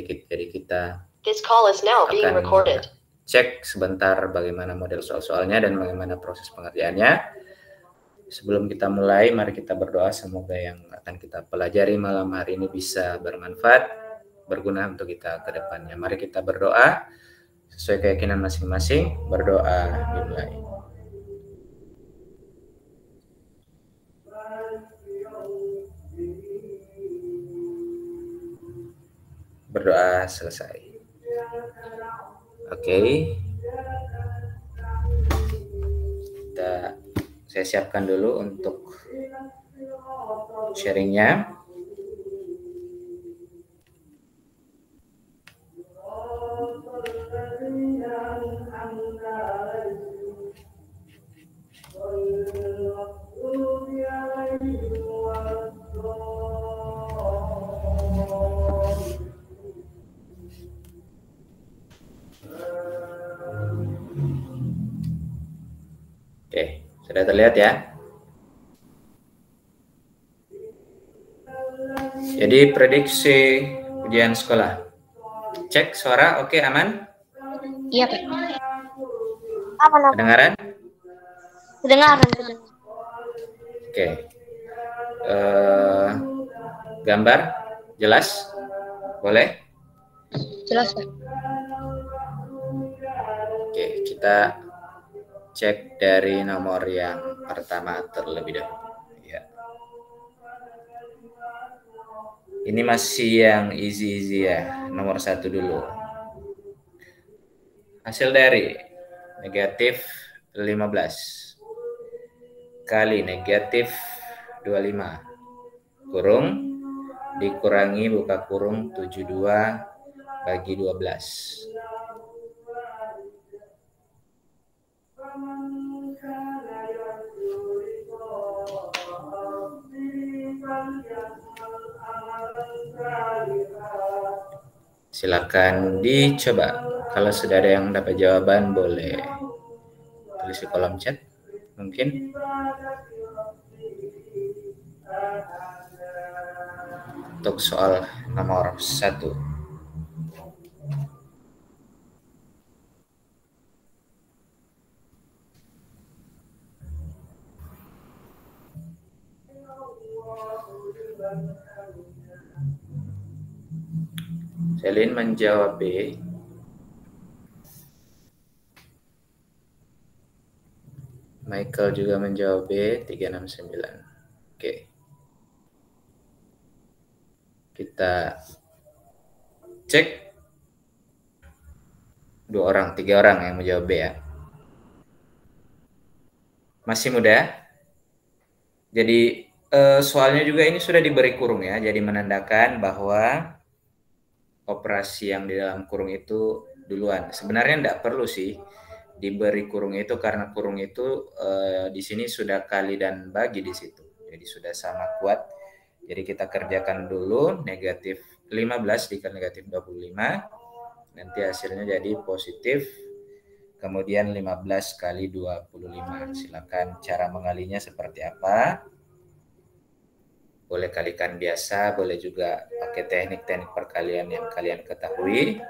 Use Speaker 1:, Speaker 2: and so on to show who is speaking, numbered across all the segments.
Speaker 1: Jadi kita
Speaker 2: This call is now being
Speaker 1: akan
Speaker 2: recorded.
Speaker 1: Cek sebentar bagaimana model soal-soalnya dan bagaimana proses pengerjaannya. Sebelum kita mulai, mari kita berdoa semoga yang akan kita pelajari malam hari ini bisa bermanfaat, berguna untuk kita ke depannya. Mari kita berdoa sesuai keyakinan masing-masing. Berdoa dimulai. Berdoa selesai. Oke. Saya siapkan dulu untuk sharingnya. Oke, sudah terlihat ya. Jadi prediksi ujian sekolah. Cek suara, oke, aman?
Speaker 3: Iya, Pak.
Speaker 1: Kedengaran?
Speaker 3: Kedengaran.
Speaker 1: Oke. Gambar jelas? Boleh?
Speaker 3: Jelas, Pak.
Speaker 1: Oke, kita cek dari nomor yang pertama terlebih dahulu. Ya. Ini masih yang easy ya, nomor 1 dulu. Hasil dari negatif 15 kali negatif 25 kurung dikurangi buka kurung 72 bagi 12. Silakan dicoba. Kalau sudah ada yang dapat jawaban boleh tulis di kolom chat mungkin. Untuk soal nomor 1. Selin menjawab B. Michael juga menjawab B, 369. Oke. Kita cek 3 orang yang menjawab B ya. Masih muda. Jadi soalnya juga ini sudah diberi kurung ya. Jadi menandakan bahwa operasi yang di dalam kurung itu duluan. Sebenarnya tidak perlu sih diberi kurung itu karena kurung itu di sini sudah kali dan bagi di situ. Jadi sudah sama kuat. Jadi kita kerjakan dulu negatif 15 dikali negatif 25. Nanti hasilnya jadi positif. Kemudian 15 kali 25. Silakan cara mengalinya seperti apa. Boleh kalikan biasa, boleh juga pakai teknik-teknik perkalian yang kalian ketahui.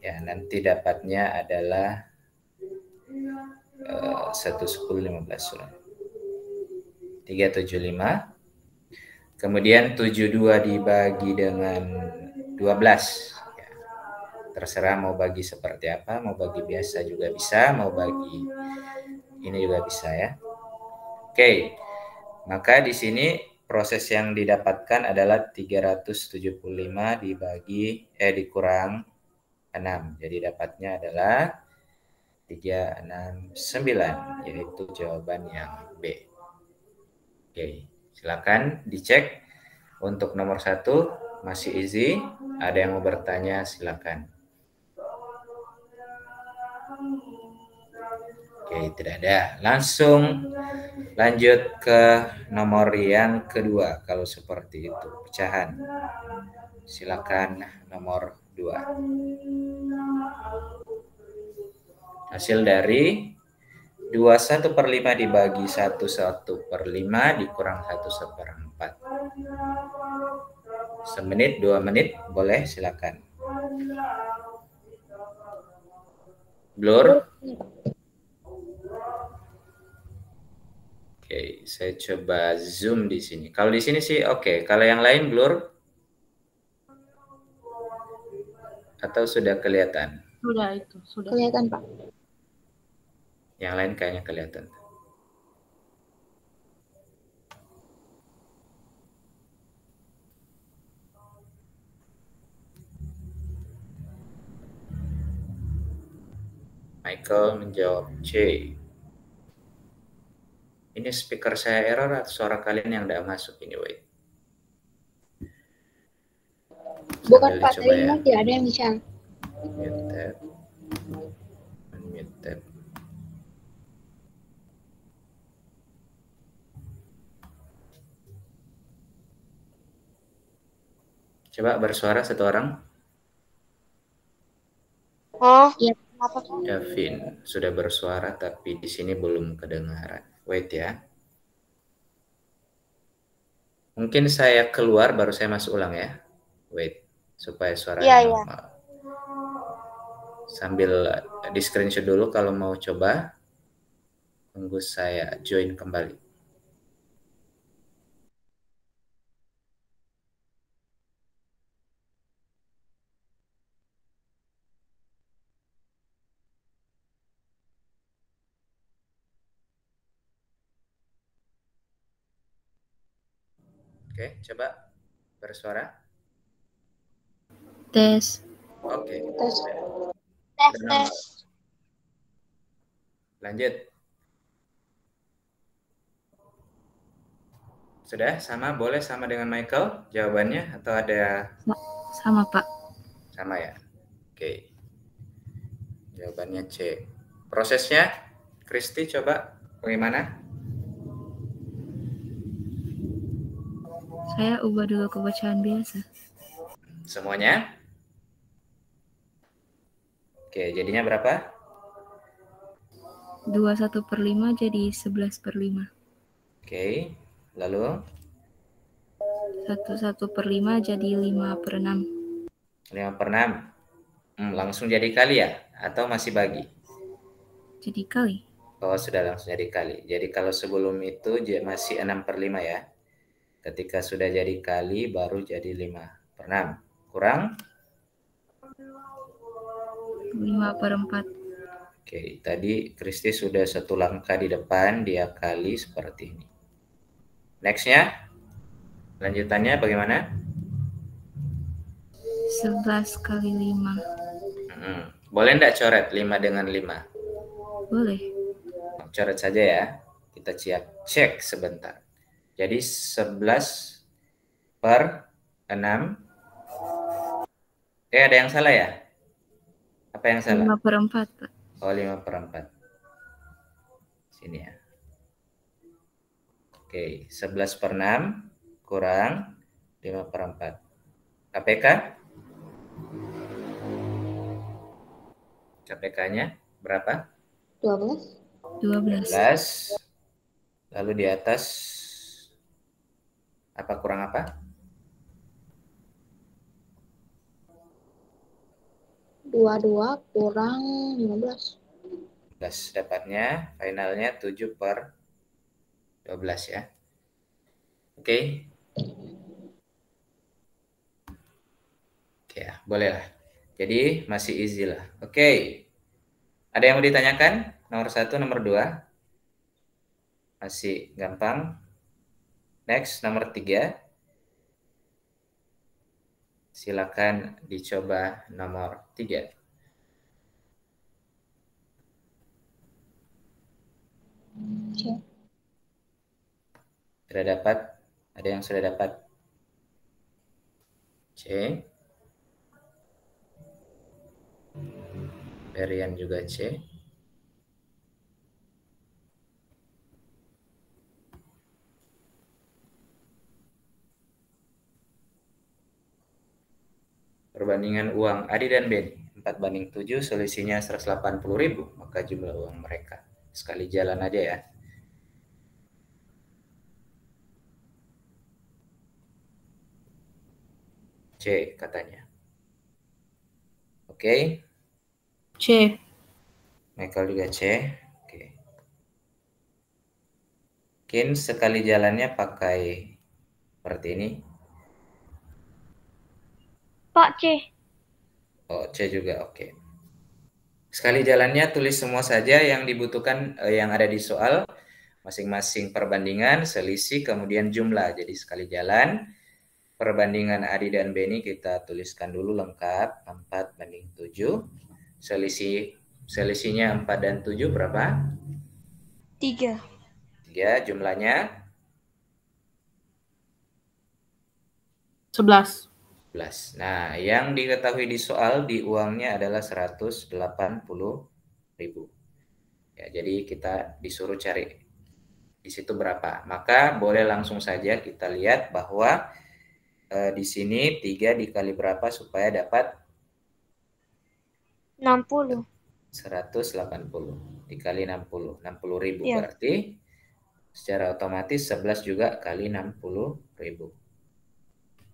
Speaker 1: Ya, nanti dapatnya adalah 1, 10, 15 sudah. 375. Kemudian 72 dibagi dengan 12. Ya, terserah mau bagi seperti apa, mau bagi biasa juga bisa, mau bagi ini juga bisa ya. Oke. Maka di sini proses yang didapatkan adalah 375 dikurang 6. Jadi dapatnya adalah 369, yaitu jawaban yang B. Oke, silakan dicek. Untuk nomor 1 masih easy. Ada yang mau bertanya silakan. Oke, tidak ada. Langsung lanjut ke nomor yang kedua kalau seperti itu. Pecahan. Silakan nomor 2. Hasil dari 21/5 dibagi 1/1/5 dikurang 1/4. Semenit, 2 menit, boleh, silakan. Blur. Oke, saya coba zoom di sini. Kalau di sini sih oke. Kalau yang lain blur atau sudah kelihatan?
Speaker 2: Sudah itu, sudah.
Speaker 3: Kelihatan, Pak.
Speaker 1: Yang lain kayaknya kelihatan. Michael menjawab C. Ini speaker saya error atau suara kalian yang tidak masuk ini, wait.
Speaker 3: Bukan,
Speaker 1: Sambil
Speaker 3: Pak.
Speaker 1: dicoba
Speaker 3: Tadi
Speaker 1: ya.
Speaker 3: tidak ada yang bisa.
Speaker 1: Mute tab. Unmute tab. Coba bersuara satu orang.
Speaker 3: Oh, iya. Apa tuh?
Speaker 1: Davin sudah bersuara tapi di sini belum kedengaran. Wait ya. Mungkin saya keluar baru saya masuk ulang ya. Wait, supaya suaranya normal. Sambil di screenshot dulu kalau mau coba. Tunggu saya join kembali. Oke, coba bersuara.
Speaker 2: Tes.
Speaker 1: Oke.
Speaker 3: Tes.
Speaker 1: Sudah normal. Lanjut. Sudah sama, boleh sama dengan Michael jawabannya atau ada?
Speaker 2: Sama, Pak.
Speaker 1: Sama ya. Oke. Jawabannya C. Prosesnya, Kristi coba bagaimana?
Speaker 2: Saya ubah dulu ke bacaan biasa.
Speaker 1: Semuanya? Oke, jadinya berapa?
Speaker 2: 21/5 jadi 11/5.
Speaker 1: Oke, lalu?
Speaker 2: 1/5 jadi 5/6.
Speaker 1: 5/6. Langsung jadi kali ya? Atau masih bagi?
Speaker 2: Jadi kali.
Speaker 1: Oh, sudah langsung jadi kali. Jadi kalau sebelum itu masih 6/5 ya. Ketika sudah jadi kali baru jadi 5/6. Kurang?
Speaker 2: 5/4.
Speaker 1: Oke, tadi Kristi sudah satu langkah di depan, dia kali seperti ini. Nextnya, lanjutannya bagaimana?
Speaker 2: 11 kali 5.
Speaker 1: Boleh enggak coret 5 dengan 5?
Speaker 2: Boleh.
Speaker 1: Coret saja ya. Kita cek sebentar. Jadi 11/6. Ada yang salah ya? Apa yang salah?
Speaker 2: 5/4, Pak.
Speaker 1: Oh, 5/4. Sini ya. Oke, 11/6 kurang 5/4. KPK? KPK-nya berapa?
Speaker 3: 12.
Speaker 2: 12.
Speaker 1: Lalu di atas apa kurang apa?
Speaker 3: 22 kurang 15.
Speaker 1: 12 dapatnya, finalnya 7/12 ya. Oke. Oke ya, boleh lah. Jadi masih easy lah. Oke. Ada yang mau ditanyakan? Nomor 1, nomor 2. Masih gampang. Next, nomor 3. Silakan dicoba nomor 3. Sudah dapat? Ada yang sudah dapat? C. Berian juga C. Perbandingan uang Adi dan Beni 4/7, selisihnya 180.000, maka jumlah uang mereka. Sekali jalan aja ya. C katanya. Oke.
Speaker 2: C.
Speaker 1: Michael juga C. Oke. Mungkin sekali jalannya pakai seperti ini.
Speaker 3: Pak, C.
Speaker 1: Oh, C juga. Oke. Sekali jalannya tulis semua saja yang dibutuhkan, yang ada di soal. Masing-masing perbandingan, selisih, kemudian jumlah. Jadi sekali jalan, perbandingan Adi dan Beni kita tuliskan dulu lengkap. 4:7. Selisihnya 4 dan 7 berapa?
Speaker 3: 3.
Speaker 1: 3. Jumlahnya
Speaker 2: 11.
Speaker 1: 11. Nah, yang diketahui di soal di uangnya adalah 180.000. Ya, jadi kita disuruh cari di situ berapa. Maka boleh langsung saja kita lihat bahwa di sini 3 dikali berapa supaya dapat
Speaker 3: 60.
Speaker 1: 180 dikali 60.000
Speaker 3: Iya.
Speaker 1: berarti secara otomatis 11 juga kali 60.000.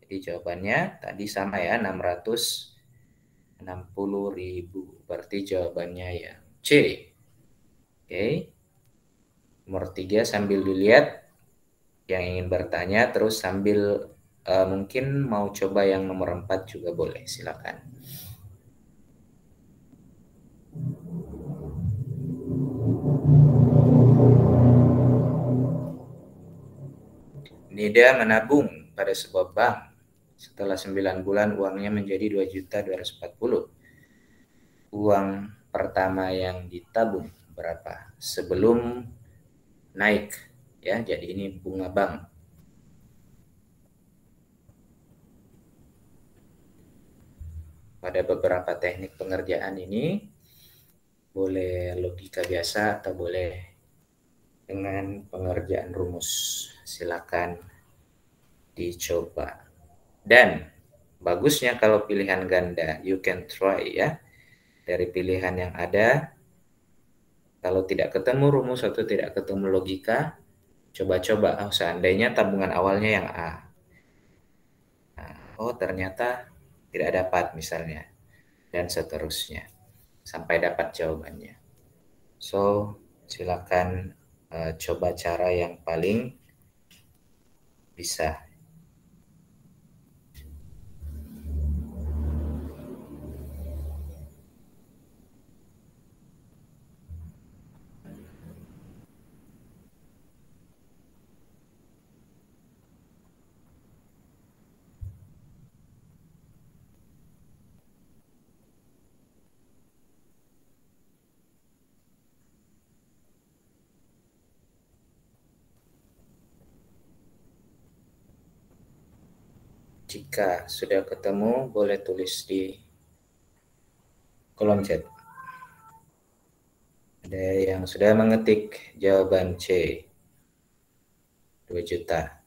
Speaker 1: Jadi jawabannya tadi sama ya, 660.000. Berarti jawabannya ya C. Oke. Nomor 3 sambil dilihat yang ingin bertanya, terus sambil mungkin mau coba yang nomor 4 juga boleh, silakan. Nida menabung pada sebuah bank. Setelah 9 bulan uangnya menjadi 2.240. Uang pertama yang ditabung berapa? Sebelum naik ya. Jadi ini bunga bank. Pada beberapa teknik pengerjaan ini boleh logika biasa atau boleh dengan pengerjaan rumus. Silakan dicoba. Dan bagusnya kalau pilihan ganda, you can try ya. Dari pilihan yang ada, kalau tidak ketemu rumus atau tidak ketemu logika, coba-coba. Oh, seandainya tabungan awalnya yang A. Nah, oh ternyata tidak dapat misalnya. Dan seterusnya. Sampai dapat jawabannya. So, silakan coba cara yang paling bisa. Jika sudah ketemu, boleh tulis di kolom chat. Ada yang sudah mengetik jawaban C. 2 juta.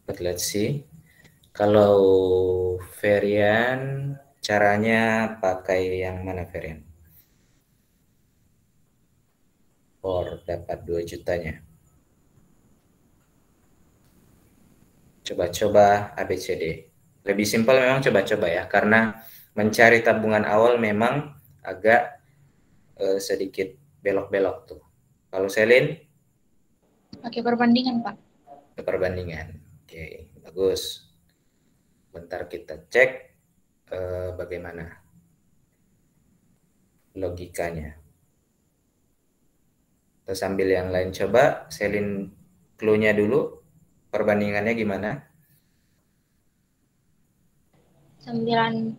Speaker 1: But let's see. Kalau varian, caranya pakai yang mana varian? Or dapat 2 jutanya. Coba-coba ABCD. Lebih simpel memang coba-coba ya, karena mencari tabungan awal memang agak sedikit belok-belok tuh. Kalau Selin?
Speaker 3: Pakai perbandingan, Pak.
Speaker 1: Perbandingan. Oke, bagus. Bentar kita cek bagaimana logikanya. Terus sambil yang lain coba, Selin clue-nya dulu. Perbandingannya gimana?
Speaker 3: 9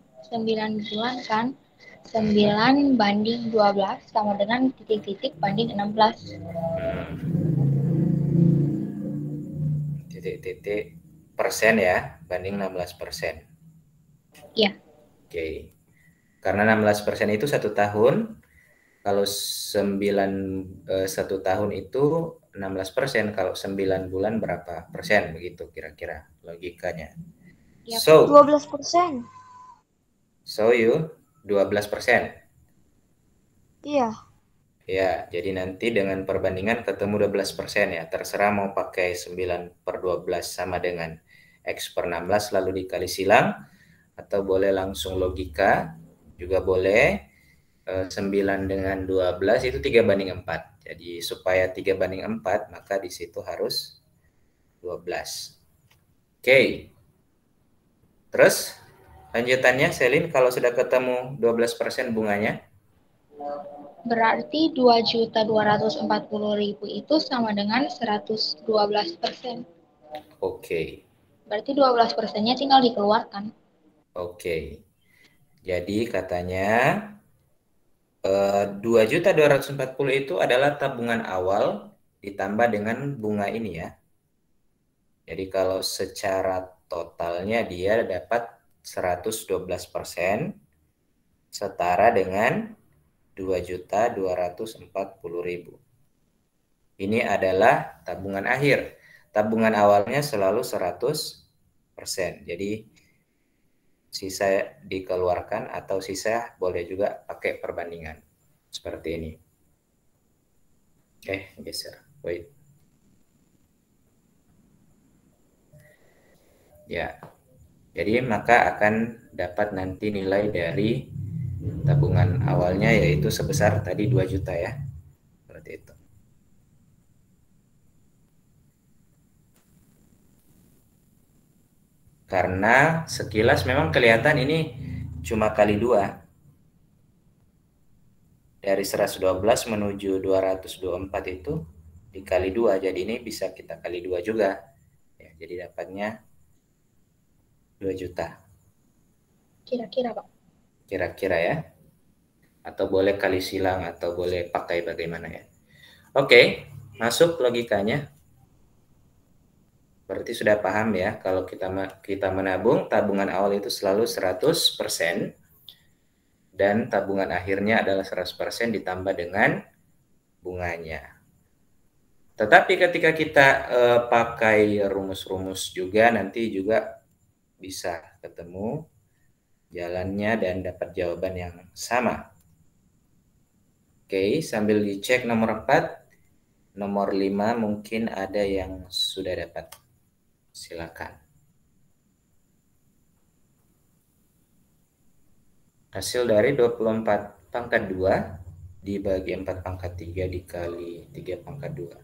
Speaker 3: bulan kan. 9 banding 12 sama dengan titik-titik banding 16.
Speaker 1: Titik-titik persen ya, banding 16%.
Speaker 3: Iya.
Speaker 1: Oke. Karena 16% itu 1 tahun. Kalau 1 tahun itu 16%. Kalau 9 bulan berapa persen? Begitu kira-kira logikanya.
Speaker 3: Yep.
Speaker 1: So,
Speaker 3: 12%.
Speaker 1: So you 12%.
Speaker 3: Iya.
Speaker 1: Ya, jadi nanti dengan perbandingan ketemu 12% ya. Terserah mau pakai 9/12 sama dengan X/16 lalu dikali silang, atau boleh langsung logika, juga boleh. 9 dengan 12 itu 3/4. Jadi supaya 3/4, maka di situ harus 12. Oke. Terus lanjutannya, Selin, kalau sudah ketemu 12% bunganya?
Speaker 3: Berarti 2.240.000 itu sama dengan 112%.
Speaker 1: Oke.
Speaker 3: Berarti 12%-nya tinggal dikeluarkan.
Speaker 1: Oke. Jadi katanya 2.240 itu adalah tabungan awal ditambah dengan bunga ini ya. Jadi kalau secara totalnya dia dapat 112%, setara dengan 2.240.000. Ini adalah tabungan akhir. Tabungan awalnya selalu 100%. Jadi sisa dikeluarkan atau sisa boleh juga pakai perbandingan. Seperti ini. Oke, geser. Wait. Ya. Jadi maka akan dapat nanti nilai dari tabungan awalnya yaitu sebesar tadi 2 juta ya. Seperti itu. Karena sekilas memang kelihatan ini cuma kali 2. Dari 112 menuju 224 itu dikali 2. Jadi ini bisa kita kali 2 juga. Ya, jadi dapatnya 2 juta.
Speaker 3: Kira-kira, Pak.
Speaker 1: Kira-kira ya. Atau boleh kali silang atau boleh pakai bagaimana ya. Oke, masuk logikanya. Berarti sudah paham ya, kalau kita menabung, tabungan awal itu selalu 100%, dan tabungan akhirnya adalah 100% ditambah dengan bunganya. Tetapi ketika kita pakai rumus-rumus juga, nanti juga bisa ketemu jalannya dan dapat jawaban yang sama. Oke, sambil dicek nomor 4, nomor 5 mungkin ada yang sudah dapat. Silakan. Hasil dari 24/2 dibagi 4/3 dikali 3/2.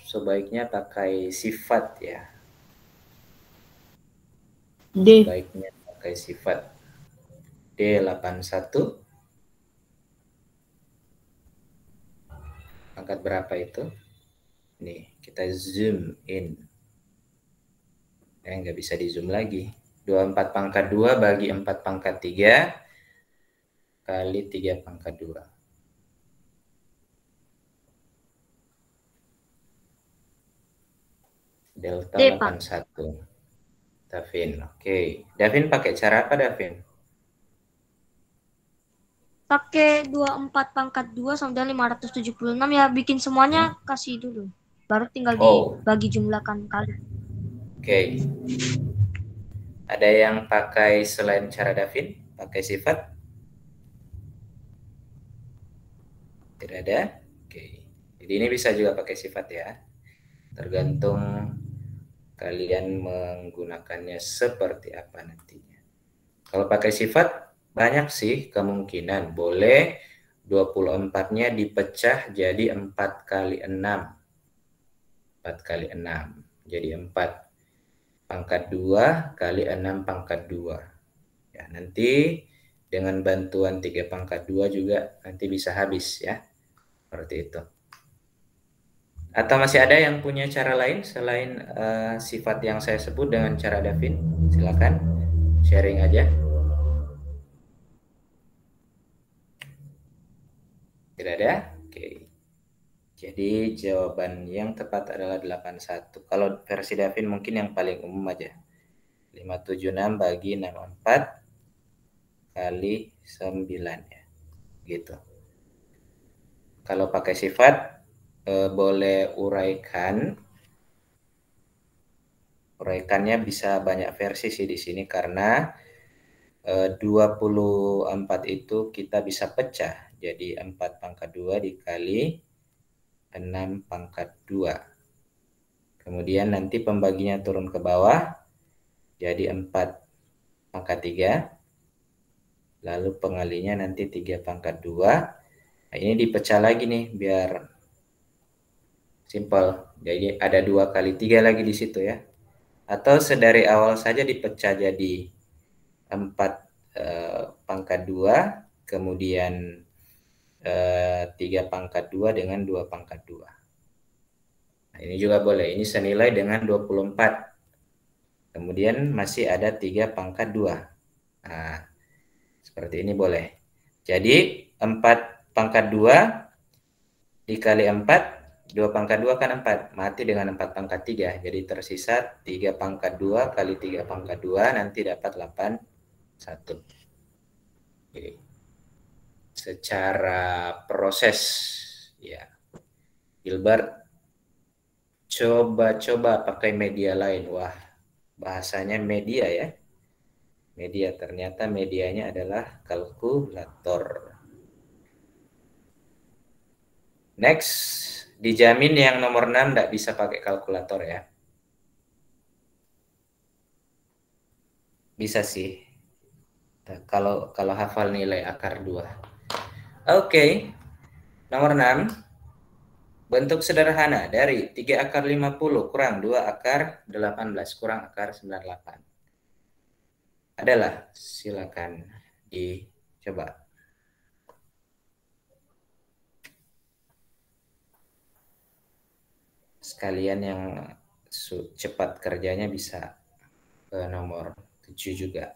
Speaker 1: Sebaiknya pakai sifat ya.
Speaker 2: D.
Speaker 1: Sebaiknya pakai sifat. D81. Pangkat berapa itu? Nih, kita zoom in. Nggak bisa di zoom lagi. 24/2 bagi 4/3 kali 3/2. Delta
Speaker 2: D, Pak.
Speaker 1: 81. Davin, oke. Davin pakai cara apa, Davin?
Speaker 4: Pakai 24/2 sama dengan 576 ya, bikin semuanya kasih dulu. Baru tinggal dibagi jumlahkan kali.
Speaker 1: Oke. Ada yang pakai selain cara Davin? Pakai sifat? Tidak ada? Oke. Jadi ini bisa juga pakai sifat ya. Tergantung kalian menggunakannya seperti apa nantinya. Kalau pakai sifat, banyak sih kemungkinan. Boleh 24-nya dipecah jadi 4 kali 6. 4 kali 6. Jadi 4/2 kali 6/2. Ya, nanti dengan bantuan 3/2 juga nanti bisa habis ya. Seperti itu. Atau masih ada yang punya cara lain selain sifat yang saya sebut dengan cara Davin? Silakan sharing aja. Tidak ada? Oke. Jadi jawaban yang tepat adalah 81. Kalau versi Davin mungkin yang paling umum aja. 576 bagi 64 kali 9 ya. Gitu. Kalau pakai sifat, boleh uraikan. Uraikannya bisa banyak versi sih di sini karena 24 itu kita bisa pecah. Jadi 4 pangkat 2 dikali 6 pangkat 2. Kemudian nanti pembaginya turun ke bawah. Jadi 4 pangkat 3. Lalu pengalinya nanti 3 pangkat 2. Nah, ini dipecah lagi nih biar simpel. Jadi ada 2 kali 3 lagi di situ ya. Atau sedari awal saja dipecah jadi 4 pangkat 2, kemudian 3 pangkat 2 dengan 2 pangkat 2. Nah, ini juga boleh. Ini senilai dengan 24. Kemudian masih ada 3 pangkat 2. Nah, seperti ini boleh. Jadi 4 pangkat 2 dikali 4, 2 pangkat 2 kan 4. Mati dengan 4 pangkat 3. Jadi tersisa 3 pangkat 2 kali 3 pangkat 2. Nanti dapat 81. Jadi, secara proses, ya, Gilbert coba pakai media lain. Wah, bahasanya media ya. Media, ternyata medianya adalah kalkulator. Next, dijamin yang nomor 6 tidak bisa pakai kalkulator ya. Bisa sih. Kalau hafal nilai akar 2. Oke. Nomor 6. Bentuk sederhana dari 3 akar 50 kurang 2 akar 18 kurang akar 98. Adalah, silakan dicoba. Sekalian yang cepat kerjanya bisa ke nomor 7 juga.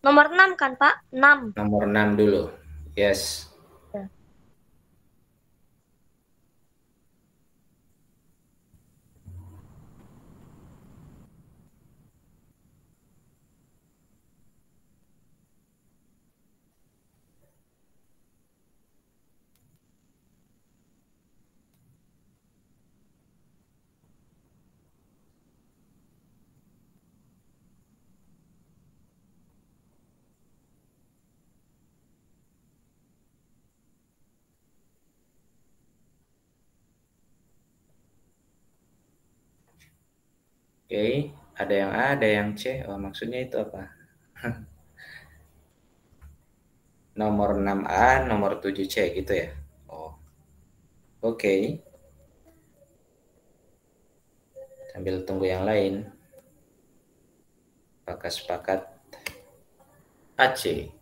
Speaker 4: Nomor 6 kan, Pak? 6.
Speaker 1: Nomor 6 dulu. Yes. Oke, ada yang A, ada yang C. Oh, maksudnya itu apa? Nomor 6A, nomor 7C gitu ya? Oh. Oke. Sambil tunggu yang lain. Apakah sepakat? AC.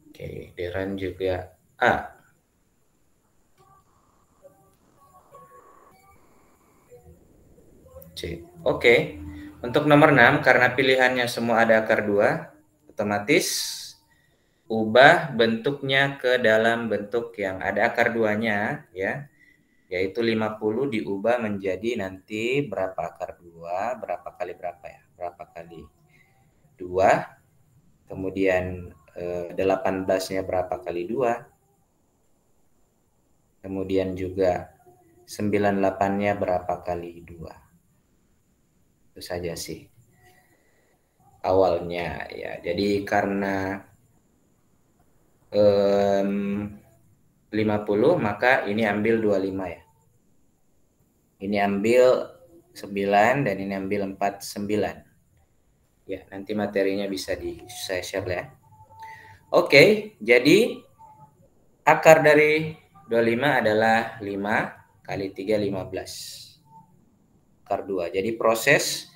Speaker 1: Oke, Deran juga A. C. Oke. Untuk nomor 6, karena pilihannya semua ada akar 2, otomatis ubah bentuknya ke dalam bentuk yang ada akar 2-nya ya. Yaitu 50 diubah menjadi nanti berapa akar 2, berapa kali berapa ya? Berapa kali 2, kemudian 18-nya berapa kali 2, kemudian juga 98-nya berapa kali 2. Itu saja sih awalnya ya. Jadi karena 50 maka ini ambil 25 ya. Ini ambil 9 dan ini ambil 49. Ya, nanti materinya bisa saya share ya. Oke, jadi akar dari 25 adalah 5 kali 3, 15. Akar 2. Jadi proses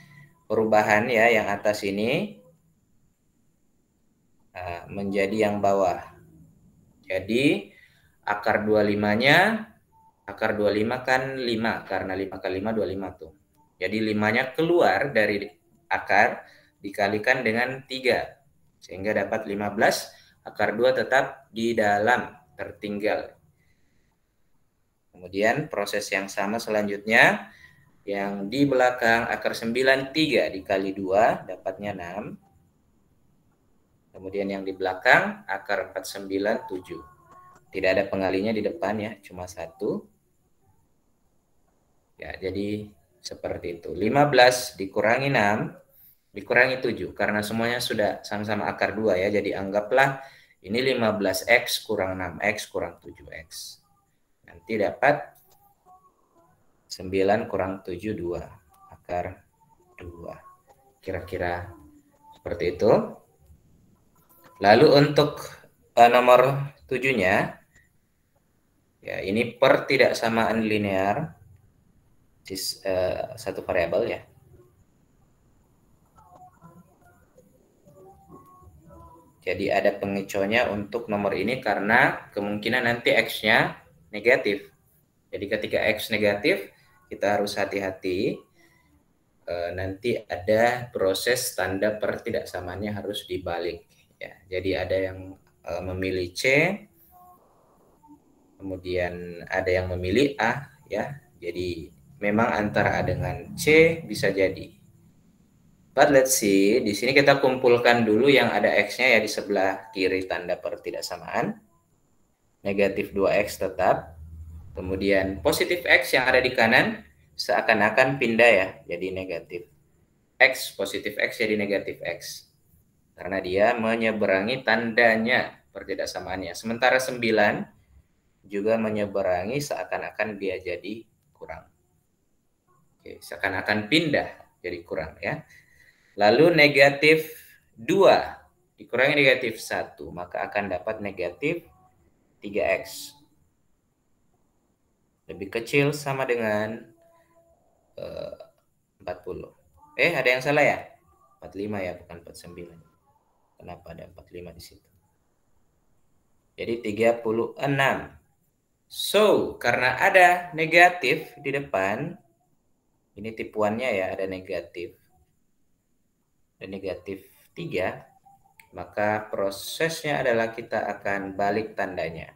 Speaker 1: perubahan ya yang atas ini menjadi yang bawah. Jadi akar 25-nya, akar 25 kan 5, karena 5 kali 5, 25 tuh. Jadi 5-nya keluar dari akar, dikalikan dengan 3. Sehingga dapat 15, akar 2 tetap di dalam, tertinggal. Kemudian proses yang sama selanjutnya, Yang di belakang akar 9, 3 dikali 2, dapatnya 6. Kemudian yang di belakang akar 49, 7. Tidak ada pengalinya di depan ya, cuma 1. Ya, jadi seperti itu. 15 dikurangi 6, dikurangi 7. Karena semuanya sudah sama-sama akar 2 ya, jadi anggaplah ini 15x kurang 6x kurang 7x. Nanti dapat 9 kurang 7, 2. Akar 2. Kira-kira seperti itu. Lalu untuk nomor 7-nya, ya ini per tidak samaan linear, satu variabel ya. Jadi ada pengecohnya untuk nomor ini karena kemungkinan nanti X-nya negatif. Jadi ketika X negatif, kita harus hati-hati. Nanti ada proses tanda pertidaksamaannya harus dibalik. Ya, jadi ada yang memilih C, kemudian ada yang memilih A, ya. Jadi memang antara A dengan C bisa jadi. But let's see, di sini kita kumpulkan dulu yang ada X-nya ya di sebelah kiri tanda pertidaksamaan. Negatif 2X tetap. Kemudian positif X yang ada di kanan seakan-akan pindah ya, jadi negatif X, positif X jadi negatif X. Karena dia menyeberangi tandanya pertidaksamaannya. Sementara 9 juga menyeberangi seakan-akan dia jadi kurang. Oke, seakan-akan pindah jadi kurang ya. Lalu negatif 2 dikurangi negatif 1, maka akan dapat negatif 3X. Lebih kecil sama dengan 40. Ada yang salah ya? 45 ya, bukan 49. Kenapa ada 45 di situ? Jadi 36. So, karena ada negatif di depan, ini tipuannya ya, ada negatif. Dan negatif 3, maka prosesnya adalah kita akan balik tandanya.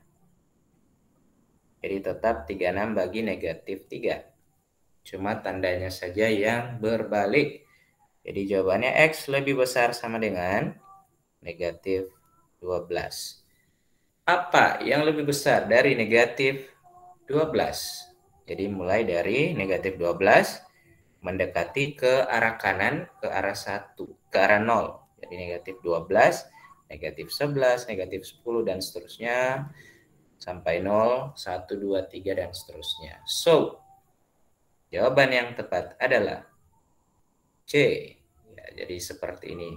Speaker 1: Jadi tetap 36 bagi negatif 3. Cuma tandanya saja yang berbalik. Jadi jawabannya X lebih besar sama dengan negatif 12. Apa yang lebih besar dari negatif 12? Jadi mulai dari negatif 12 mendekati ke arah kanan, ke arah 1, ke arah 0. Jadi negatif 12, negatif 11, negatif 10, dan seterusnya. Sampai 0, 1, 2, 3, dan seterusnya. So, jawaban yang tepat adalah C. Ya, jadi seperti ini.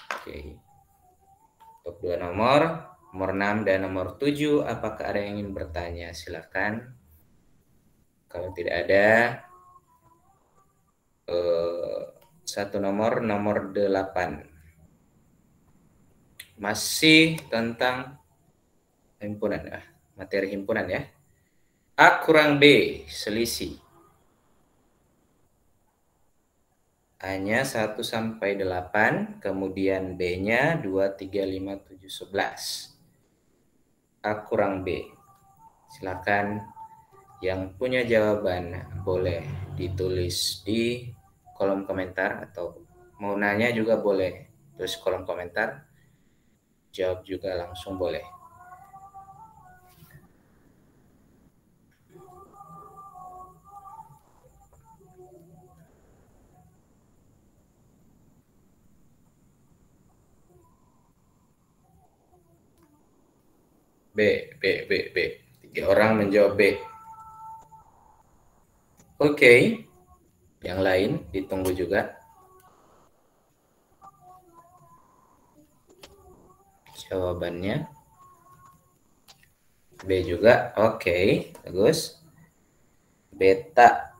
Speaker 1: Oke. Untuk dua nomor 6 dan nomor 7, apakah ada yang ingin bertanya? Silakan. Kalau tidak ada, satu nomor 8. Masih tentang himpunan, materi himpunan ya. A kurang B, selisih. A-nya 1 sampai 8, kemudian B-nya 2, 3, 5, 7, 11. A kurang B. Silakan yang punya jawaban boleh ditulis di kolom komentar, atau mau nanya juga boleh tulis kolom komentar. Jawab juga langsung boleh. B. 3 orang menjawab B. Oke. Yang lain ditunggu juga. Jawabannya B juga. Oke, bagus. Beta.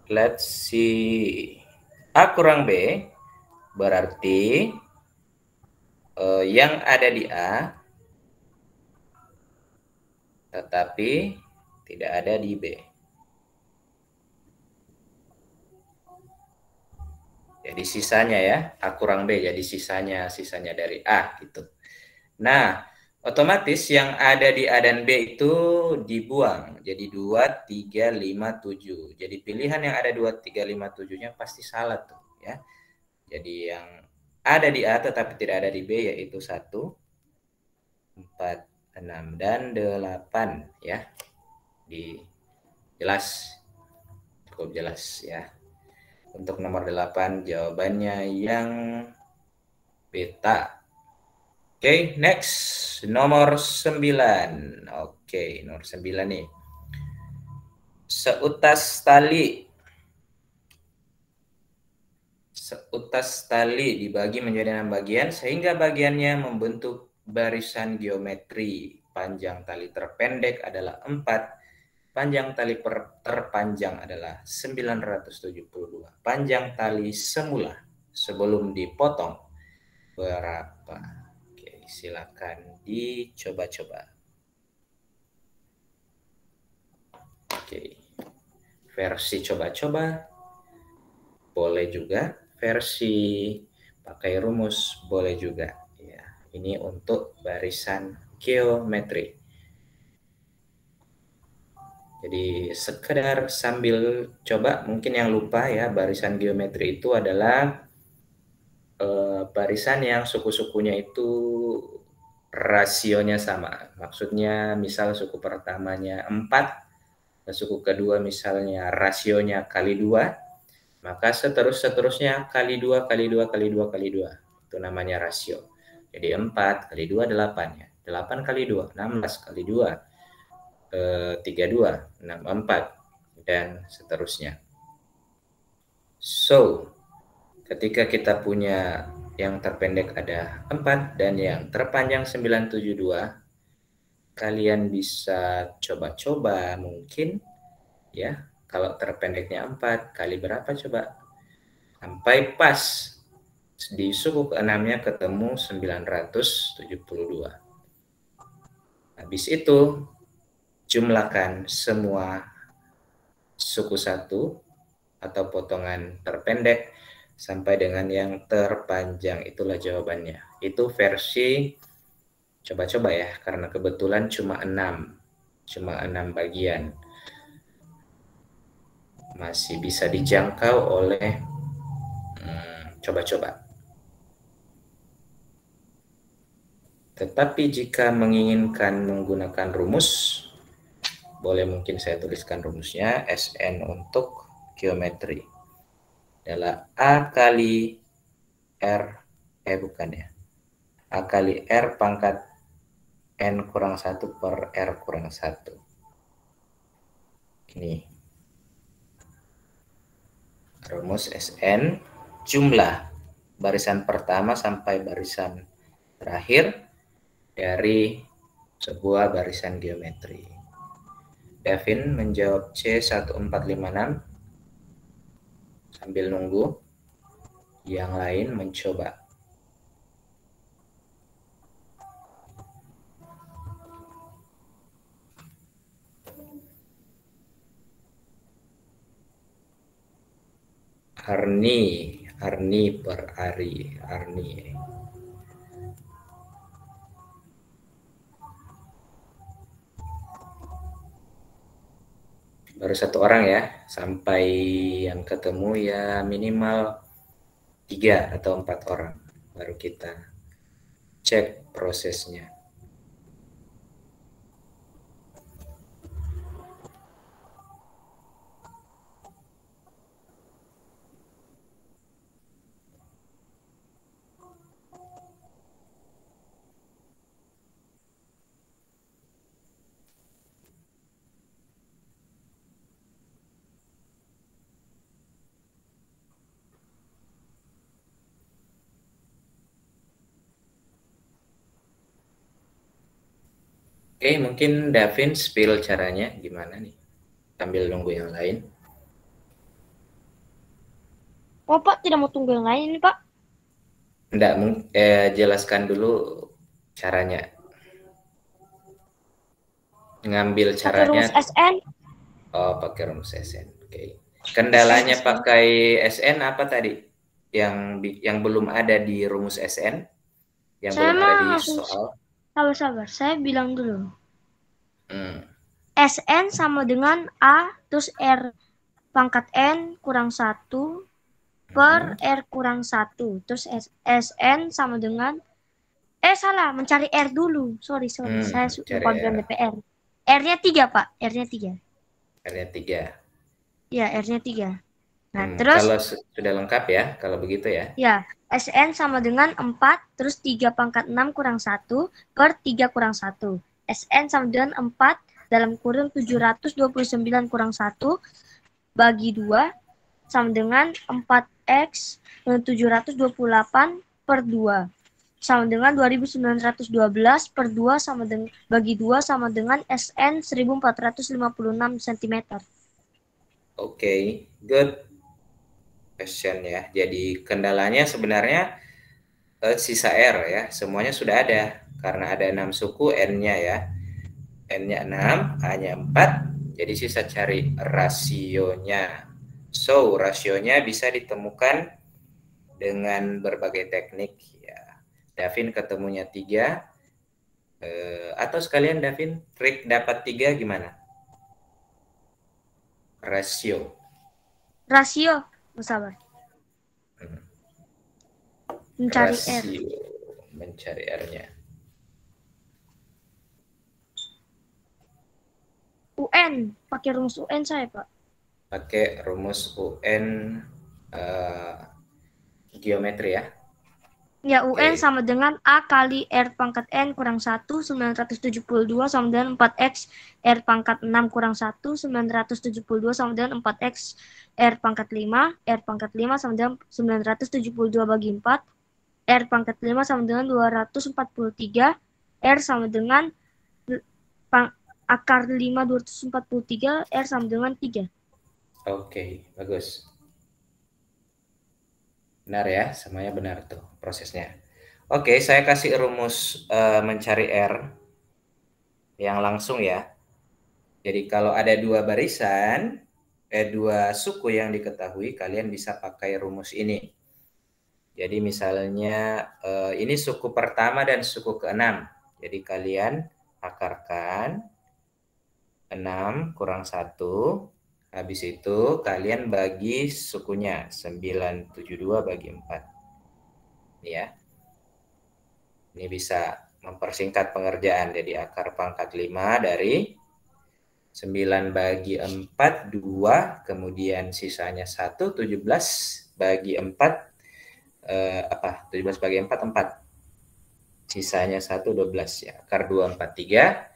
Speaker 1: Let's see. A kurang B berarti yang ada di A tetapi tidak ada di B. Jadi sisanya ya, A kurang B, jadi sisanya dari A gitu. Nah, Otomatis yang ada di A dan B itu dibuang. Jadi 2, 3, 5, 7. Jadi pilihan yang ada 2, 3, 5, 7-nya pasti salah tuh ya. Jadi yang ada di A tetapi tidak ada di B yaitu 1, 4, 6, dan 8 ya. Jelas. Cukup jelas ya. Untuk nomor 8 jawabannya yang beta. Oke, next. Nomor 9. Oke, nomor 9 nih. Seutas tali. Seutas tali dibagi menjadi 6 bagian sehingga bagiannya membentuk barisan geometri. Panjang tali terpendek adalah 4. Panjang tali terpanjang adalah 972. Panjang tali semula sebelum dipotong berapa? Silakan dicoba-coba. Oke. Versi coba-coba boleh juga, versi pakai rumus boleh juga ya. Ini untuk barisan geometri. Jadi sekedar sambil coba, mungkin yang lupa ya, barisan geometri itu adalah barisan yang suku-sukunya itu rasionya sama. Maksudnya misal suku pertamanya 4, suku kedua misalnya rasionya kali 2, maka seterusnya kali 2, kali 2, kali 2, kali 2. Itu namanya rasio. Jadi 4 kali 2, 8 ya. 8 kali 2, 16 kali 2, 32, 64, dan seterusnya. So, ketika kita punya yang terpendek ada 4 dan yang terpanjang 972, kalian bisa coba-coba mungkin ya, kalau terpendeknya 4 kali berapa coba? Sampai pas di suku ke-6-nya ketemu 972. Habis itu jumlahkan semua suku 1 atau potongan terpendek sampai dengan yang terpanjang. Itulah jawabannya. Itu versi coba-coba ya, karena kebetulan cuma 6 bagian. Masih bisa dijangkau oleh coba-coba. Tetapi jika menginginkan menggunakan rumus, boleh mungkin saya tuliskan rumusnya. SN untuk geometri adalah A kali R, A kali R pangkat N kurang 1 per R kurang 1. Ini rumus SN, jumlah barisan pertama sampai barisan terakhir dari sebuah barisan geometri. Davin menjawab C1456 sambil nunggu yang lain mencoba. Arni per Ari, Arni. Baru 1 orang ya, sampai yang ketemu ya minimal 3 atau 4 orang, baru kita cek prosesnya. Oke, mungkin Davin spill caranya gimana nih, sambil nunggu yang lain.
Speaker 4: Oh Pak, tidak mau tunggu yang lain ini Pak?
Speaker 1: Enggak, jelaskan dulu caranya. Ngambil caranya.
Speaker 4: Pakai rumus SN.
Speaker 1: Oh, pakai rumus SN. Oke. Kendalanya pakai SN apa tadi? Yang belum ada di rumus SN? Yang belum ada di soal?
Speaker 4: Sabar. Saya bilang dulu.
Speaker 1: Hmm.
Speaker 4: Sn sama dengan A terus R pangkat N kurang 1 per R kurang 1. Terus Sn sama dengan salah, mencari R dulu. Sorry. Saya lupa bilang DPR. R-nya 3, Pak. R-nya 3.
Speaker 1: R-nya 3.
Speaker 4: Ya, R-nya 3. Nah, terus
Speaker 1: kalau sudah lengkap ya, kalau begitu ya.
Speaker 4: Ya, Sn sama dengan 4 terus 3 pangkat 6 kurang 1 per 3 kurang 1. Sn sama dengan 4 dalam kurung 729 kurang 1 bagi 2 sama dengan 4x 728 per 2 sama dengan 2912 per 2 sama dengan bagi 2 sama dengan Sn 1456 cm.
Speaker 1: Oke, good question ya. Jadi kendalanya sebenarnya sisa R ya. Semuanya sudah ada karena ada 6 suku N-nya ya. N-nya 6, A-nya 4. Jadi sisa cari rasionya. So, rasionya bisa ditemukan dengan berbagai teknik ya. Davin ketemunya 3. Atau sekalian Davin trik dapat 3 gimana? Rasio,
Speaker 4: sabar. Mencari R.
Speaker 1: Mencari R-nya.
Speaker 4: UN, pakai rumus UN saya, Pak.
Speaker 1: Pakai rumus UN geometri ya.
Speaker 4: Ya, UN sama dengan A kali R pangkat N kurang 1, 972 sama dengan 4X R pangkat 6 kurang 1, 972 sama dengan 4X R pangkat 5, R pangkat 5 sama dengan 972 bagi 4, R pangkat 5 sama dengan 243, R sama dengan akar 5 243, R sama dengan 3.
Speaker 1: Oke, bagus. Benar ya, semuanya benar tuh prosesnya. Oke, saya kasih rumus mencari R yang langsung ya. Jadi kalau ada dua barisan, dua suku yang diketahui, kalian bisa pakai rumus ini. Jadi misalnya ini suku pertama dan suku ke-6. Jadi kalian akarkan 6 kurang 1. Habis itu kalian bagi sukunya 972 bagi 4. Ya. Ini bisa mempersingkat pengerjaan. Jadi akar pangkat 5 dari 9 bagi 4 2, kemudian sisanya 1, 17 bagi 4 17 bagi 4 4. Sisanya 1 12 ya. Akar 243.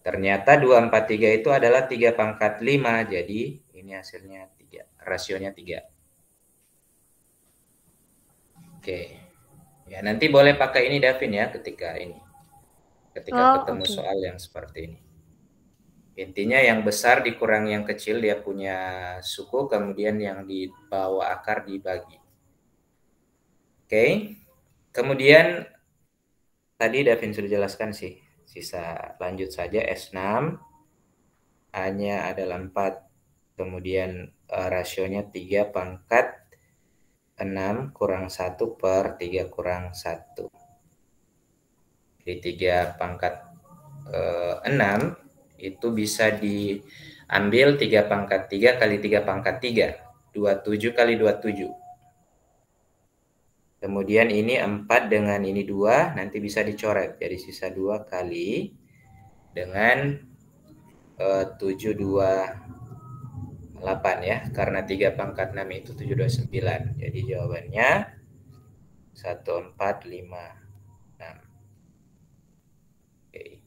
Speaker 1: Ternyata 243 itu adalah 3 pangkat 5. Jadi ini hasilnya 3. Rasionya 3. Oke. Ya, nanti boleh pakai ini Davin ya ketika ketemu soal yang seperti ini. Intinya yang besar dikurangi yang kecil, dia punya suku, kemudian yang di bawah akar dibagi. Oke. Kemudian tadi Davin sudah jelaskan sih. Sisa lanjut saja S6, A-nya adalah 4, kemudian rasionya 3 pangkat 6 kurang 1 per 3 kurang 1. Jadi 3 pangkat 6 itu bisa diambil 3 pangkat 3 kali 3 pangkat 3. 27 kali 27. Kemudian ini 4 dengan ini 2, nanti bisa dicoret. Jadi sisa 2 kali dengan 728 ya. Karena 3 pangkat 6 itu 729. Jadi jawabannya 1456. Oke.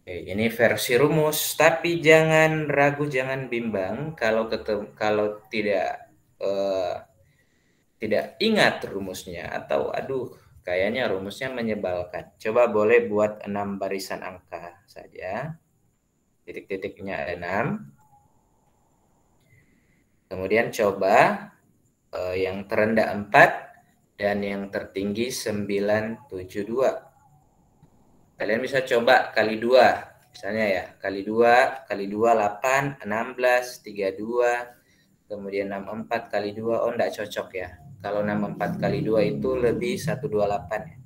Speaker 1: Ini versi rumus, tapi jangan ragu, jangan bimbang kalau tidak ingat rumusnya atau kayaknya rumusnya menyebalkan. Coba boleh buat 6 barisan angka saja. Titik-titiknya ada 6. Kemudian coba yang terendah 4 dan yang tertinggi 972. Kalian bisa coba kali 2. Misalnya ya, kali 2 8, 16, 32. Kemudian 64 kali 2, enggak cocok ya. Kalau 64 kali 2 itu lebih 128 ya.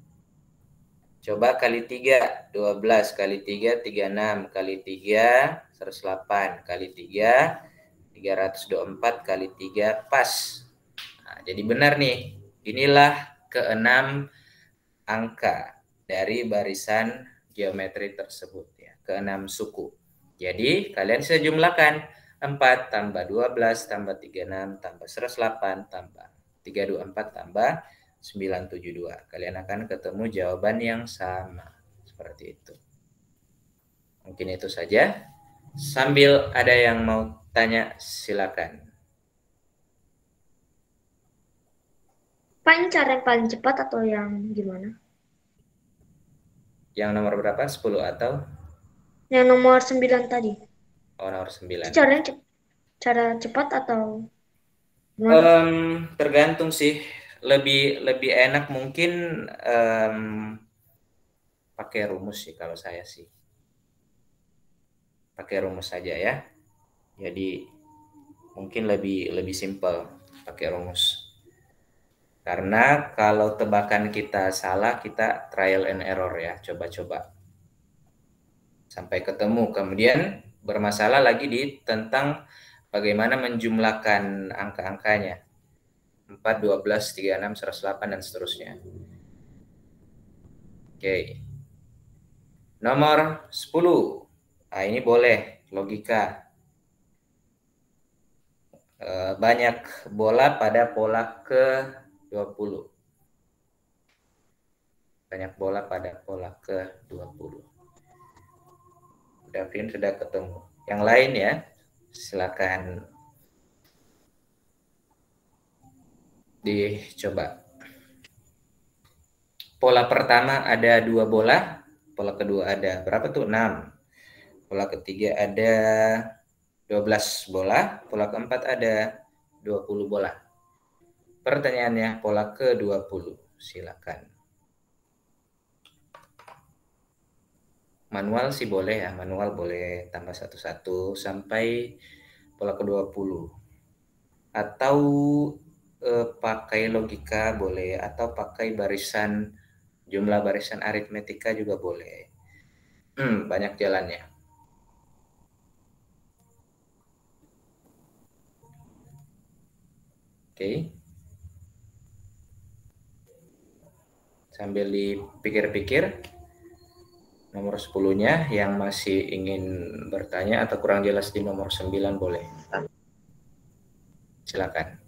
Speaker 1: Coba kali 3, 12 kali 3, 36 kali 3, 108 kali 3, 324 kali 3, pas. Nah, jadi benar nih. Inilah keenam angka dari barisan geometri tersebut ya, keenam suku. Jadi kalian bisa jumlahkan 4 tambah 12 tambah 36 tambah 108 tambah 324 tambah 972. Kalian akan ketemu jawaban yang sama. Seperti itu. Mungkin itu saja. Sambil ada yang mau tanya, silakan.
Speaker 4: Pak, ini cara yang paling cepat atau yang gimana?
Speaker 1: Yang nomor berapa? 10 atau?
Speaker 4: Yang nomor 9 tadi.
Speaker 1: Oh, nomor 9.
Speaker 4: Caranya cara cepat atau gimana?
Speaker 1: Tergantung sih. Lebih enak mungkin pakai rumus sih kalau saya sih. Pakai rumus saja ya. Jadi mungkin lebih simpel pakai rumus. Karena kalau tebakan kita salah, kita trial and error ya, coba-coba. Sampai ketemu. Kemudian bermasalah lagi tentang bagaimana menjumlahkan angka-angkanya. 4, 12, 36, 108, dan seterusnya. Oke. Nomor 10. Nah, ini boleh, logika. Banyak bola pada pola ke-20. Banyak bola pada pola ke-20. Davin sudah ketemu. Yang lain ya, silakan dicoba. Pola pertama ada 2 bola, pola kedua ada berapa tuh? 6. Pola ketiga ada 12 bola, pola keempat ada 20 bola. Pertanyaannya pola ke-20, silakan. Manual sih boleh ya, manual boleh tambah satu-satu sampai pola ke-20. Atau pakai logika boleh, atau pakai jumlah barisan aritmetika juga boleh. Banyak jalannya. Oke. Sambil dipikir-pikir, nomor 10-nya yang masih ingin bertanya atau kurang jelas di nomor 9 boleh. Silakan.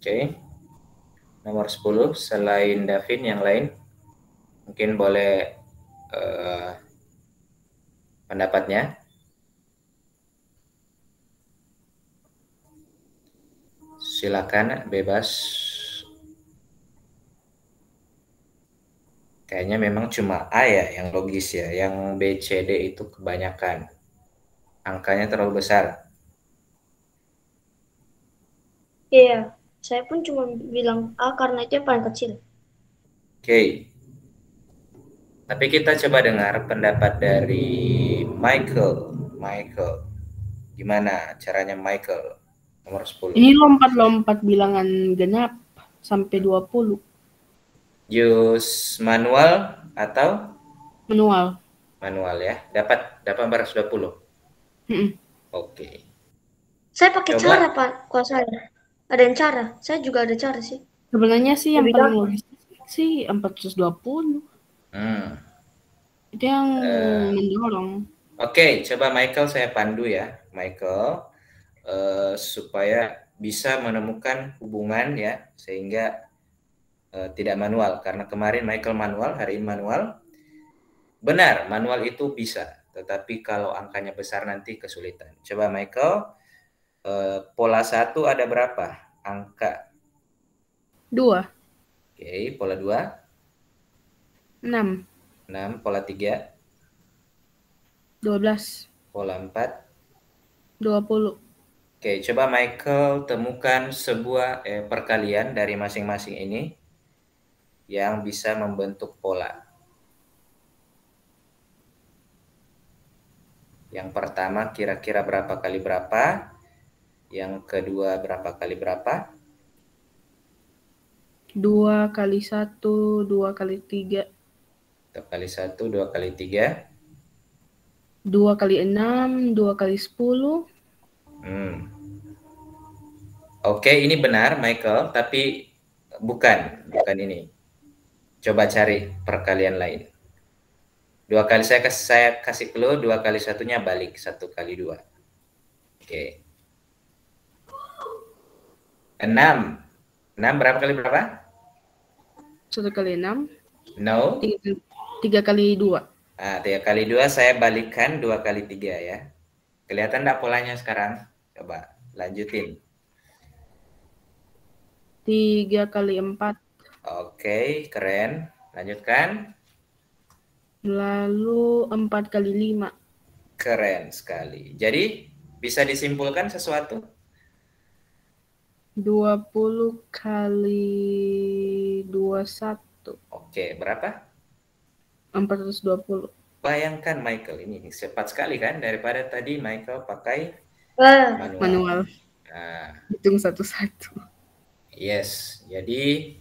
Speaker 1: Oke. Nomor 10, selain Davin, yang lain mungkin boleh pendapatnya. Silakan, bebas. Kayaknya memang cuma A ya yang logis ya, yang B, C, D itu kebanyakan. Angkanya terlalu besar.
Speaker 4: Iya, saya pun cuma bilang A karena itu yang paling kecil.
Speaker 1: Oke. Tapi kita coba dengar pendapat dari Michael. Michael, gimana caranya Michael? Nomor 10.
Speaker 5: Ini lompat-lompat bilangan genap sampai 20.
Speaker 1: Use manual atau?
Speaker 5: Manual.
Speaker 1: Manual ya. Dapat 420. Oke.
Speaker 4: Saya pakai
Speaker 1: Coba.
Speaker 4: cara, Pak. Kalau saya ada yang cara. Saya juga ada cara sih.
Speaker 5: Sebenarnya sih yang
Speaker 4: Lebih
Speaker 5: paling
Speaker 4: gampang.
Speaker 5: logis sih 420. Itu yang mendorong.
Speaker 1: Oke, coba Michael saya pandu ya. Michael, supaya bisa menemukan hubungan ya, sehingga tidak manual. Karena kemarin Michael manual, hari ini manual. Benar, manual itu bisa. Tetapi kalau angkanya besar nanti kesulitan. Coba Michael, pola 1 ada berapa angka?
Speaker 5: 2.
Speaker 1: Oke, pola 2?
Speaker 5: 6.
Speaker 1: 6, pola 3?
Speaker 5: 12.
Speaker 1: Pola 4?
Speaker 5: 20.
Speaker 1: Oke, coba Michael temukan sebuah perkalian dari masing-masing ini yang bisa membentuk pola. Yang pertama kira-kira berapa kali berapa? Yang kedua berapa kali berapa?
Speaker 5: 2 kali 1, 2 kali 3.
Speaker 1: 2 kali 1, 2 kali 3.
Speaker 5: 2 kali 6, 2 kali 10.
Speaker 1: Oke, ini benar Michael, tapi bukan ini. Coba cari perkalian lain. 2 kali saya kasih clue, 2 kali 1-nya balik, 1 kali 2. Oke. 6. 6 berapa kali berapa?
Speaker 5: 1 kali 6.
Speaker 1: No.
Speaker 5: 3 kali 2.
Speaker 1: 3 kali 2 saya balikkan 2 kali 3 ya. Kelihatan enggak polanya sekarang? Coba lanjutin.
Speaker 5: 3 kali 4.
Speaker 1: Oke, keren. Lanjutkan.
Speaker 5: Lalu 4 kali 5.
Speaker 1: Keren sekali. Jadi bisa disimpulkan sesuatu?
Speaker 5: 20 kali 21.
Speaker 1: Oke, berapa?
Speaker 5: 420.
Speaker 1: Bayangkan Michael, ini cepat sekali kan daripada tadi Michael pakai
Speaker 5: Manual.
Speaker 1: Nah,
Speaker 5: Hitung satu-satu.
Speaker 1: yes, jadi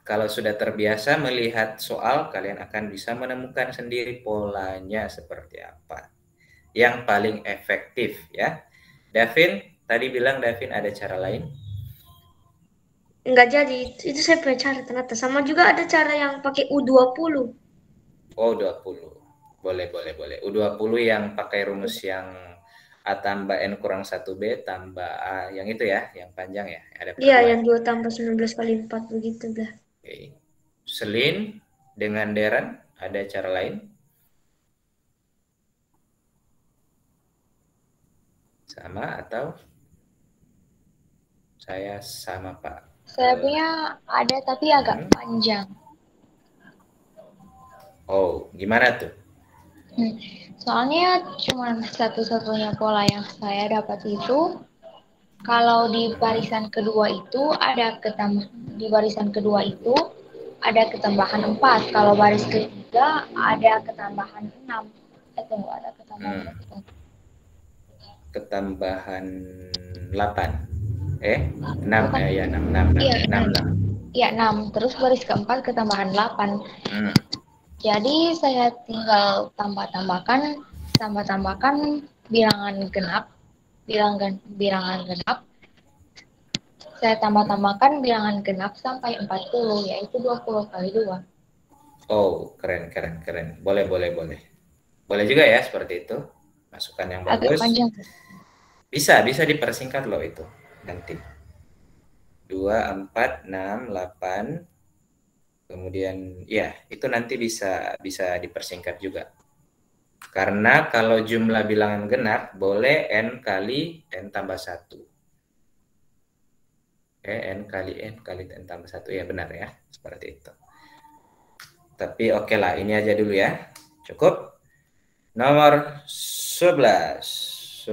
Speaker 1: kalau sudah terbiasa melihat soal, kalian akan bisa menemukan sendiri polanya seperti apa. Yang paling efektif ya. Davin, tadi bilang Davin ada cara lain?
Speaker 4: Enggak jadi, itu saya punya cara ternyata. Sama juga ada cara yang pakai U20.
Speaker 1: Oh, 20. Boleh. U20 yang pakai rumus yang A tambah N kurang 1B tambah A, yang itu ya, yang panjang ya. Ada
Speaker 4: Iya,
Speaker 1: perduaan.
Speaker 4: yang 2 tambah 19 kali 4 begitu lah.
Speaker 1: Oke. Selin dengan Deren, ada cara lain? Sama atau saya sama Pak?
Speaker 3: Saya punya ada tapi agak panjang.
Speaker 1: Oh, gimana tuh?
Speaker 3: Soalnya cuma satu-satunya pola yang saya dapat itu kalau di barisan kedua itu ada ketambahan 4. Kalau baris ketiga ada ketambahan 6. Tunggu, ada ketambahan berapa?
Speaker 1: Ketambahan 8. 6
Speaker 3: Bukan.
Speaker 1: ya 6.
Speaker 3: Iya,
Speaker 1: 6.
Speaker 3: Iya, 6. Terus baris keempat ketambahan 8. Jadi saya tinggal tambah-tambahkan bilangan genap. Saya tambah-tambahkan bilangan genap sampai 40, yaitu 20 kali 2.
Speaker 1: Oh, keren. Boleh. Boleh juga ya seperti itu. Masukan yang bagus.
Speaker 3: Agak panjang.
Speaker 1: Bisa dipersingkat loh itu nanti. 2, 4, 6, 8. Kemudian ya, itu nanti bisa dipersingkat juga. Karena kalau jumlah bilangan genap boleh N kali N tambah 1. N kali N tambah 1. Ya benar ya, seperti itu. Tapi oke lah, ini aja dulu ya. Cukup. Nomor 11.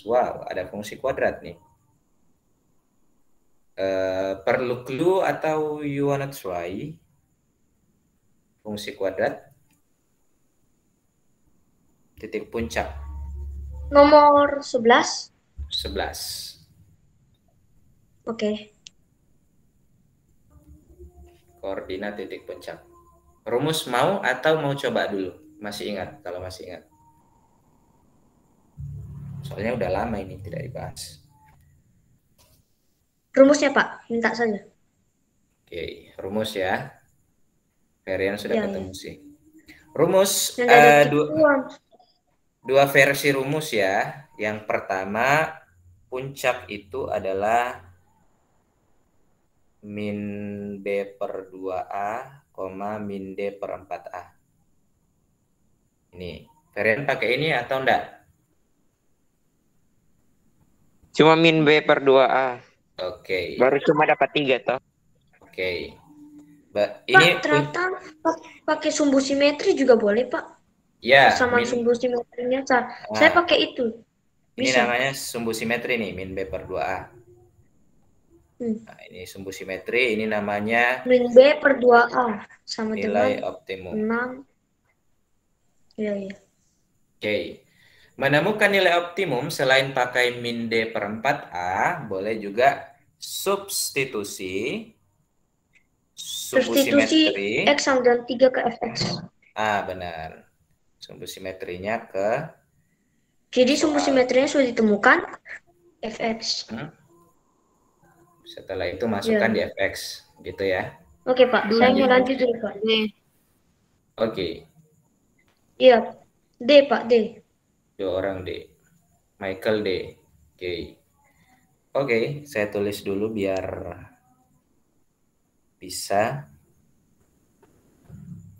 Speaker 1: Wow, ada fungsi kuadrat nih. Perlu clue atau you wanna try? Fungsi kuadrat. Titik puncak.
Speaker 4: Nomor 11.
Speaker 1: 11.
Speaker 4: Oke.
Speaker 1: Koordinat titik puncak. Rumus mau atau mau coba dulu? Masih ingat? Kalau masih ingat. Soalnya udah lama ini tidak dibahas.
Speaker 4: Rumusnya Pak, minta saja.
Speaker 1: Oke, rumus ya. Ferian sudah
Speaker 4: Ya,
Speaker 1: ketemu sih. Rumus dua versi rumus ya. Yang pertama, puncak itu adalah min B per 2A, min D per 4A. Ini, Ferian pakai ini atau enggak?
Speaker 6: Cuma min B per 2A.
Speaker 1: Oke.
Speaker 6: Baru cuma dapat 3 toh.
Speaker 1: Oke.
Speaker 4: Ini ternyata pakai sumbu simetri juga boleh Pak.
Speaker 1: Ya.
Speaker 4: Sama sumbu simetrinya. Saya pakai itu.
Speaker 1: Ini namanya sumbu simetri nih, min B per 2A. Nah, ini sumbu simetri, ini namanya
Speaker 4: min B per 2A sama
Speaker 1: nilai
Speaker 4: dengan
Speaker 1: optimum.
Speaker 4: 6. Iya.
Speaker 1: Oke. Menemukan nilai optimum selain pakai min D per 4A, boleh juga substitusi sumbu
Speaker 4: Substitusi
Speaker 1: simetri.
Speaker 4: X sama dengan 3 ke Fx.
Speaker 1: Benar. Sumbu simetrinya ke
Speaker 4: Jadi
Speaker 1: soal.
Speaker 4: sumbu simetrinya sudah ditemukan, Fx.
Speaker 1: Setelah itu masukkan di Fx, gitu ya.
Speaker 4: Oke Pak, saya mau lanjut dulu Pak.
Speaker 1: Oke.
Speaker 4: Iya, D Pak, D.
Speaker 1: 2 orang D. Michael D. Oke. Oke, saya tulis dulu biar bisa.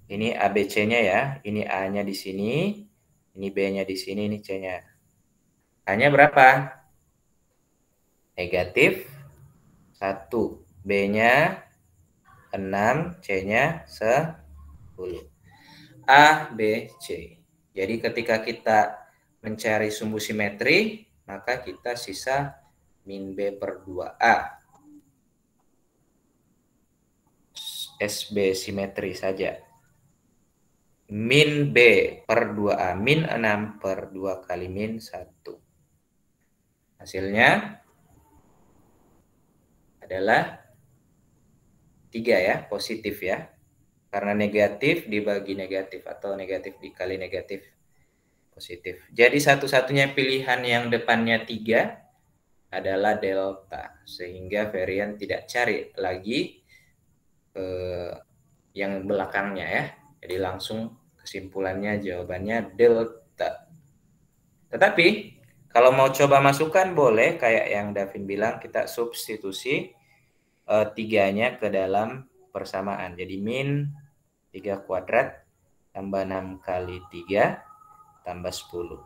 Speaker 1: Ini ABC-nya ya. Ini A-nya di sini. Ini B-nya di sini. Ini C-nya. A-nya berapa? Negatif 1. B-nya 6. C-nya 10. A, B, C. Jadi ketika kita mencari sumbu simetri, maka kita sisa min B per 2A. SB simetri saja. Min B per 2A. Min 6 per 2 kali min 1. Hasilnya adalah 3 ya, positif ya. Karena negatif dibagi negatif atau negatif dikali negatif positif. Jadi satu-satunya pilihan yang depannya 3 adalah delta. Sehingga varian tidak cari lagi yang belakangnya ya. Jadi langsung kesimpulannya jawabannya delta. Tetapi kalau mau coba masukkan boleh kayak yang Davin bilang, kita substitusi 3-nya ke dalam persamaan. Jadi min 3 kuadrat tambah 6 kali 3 tambah 10.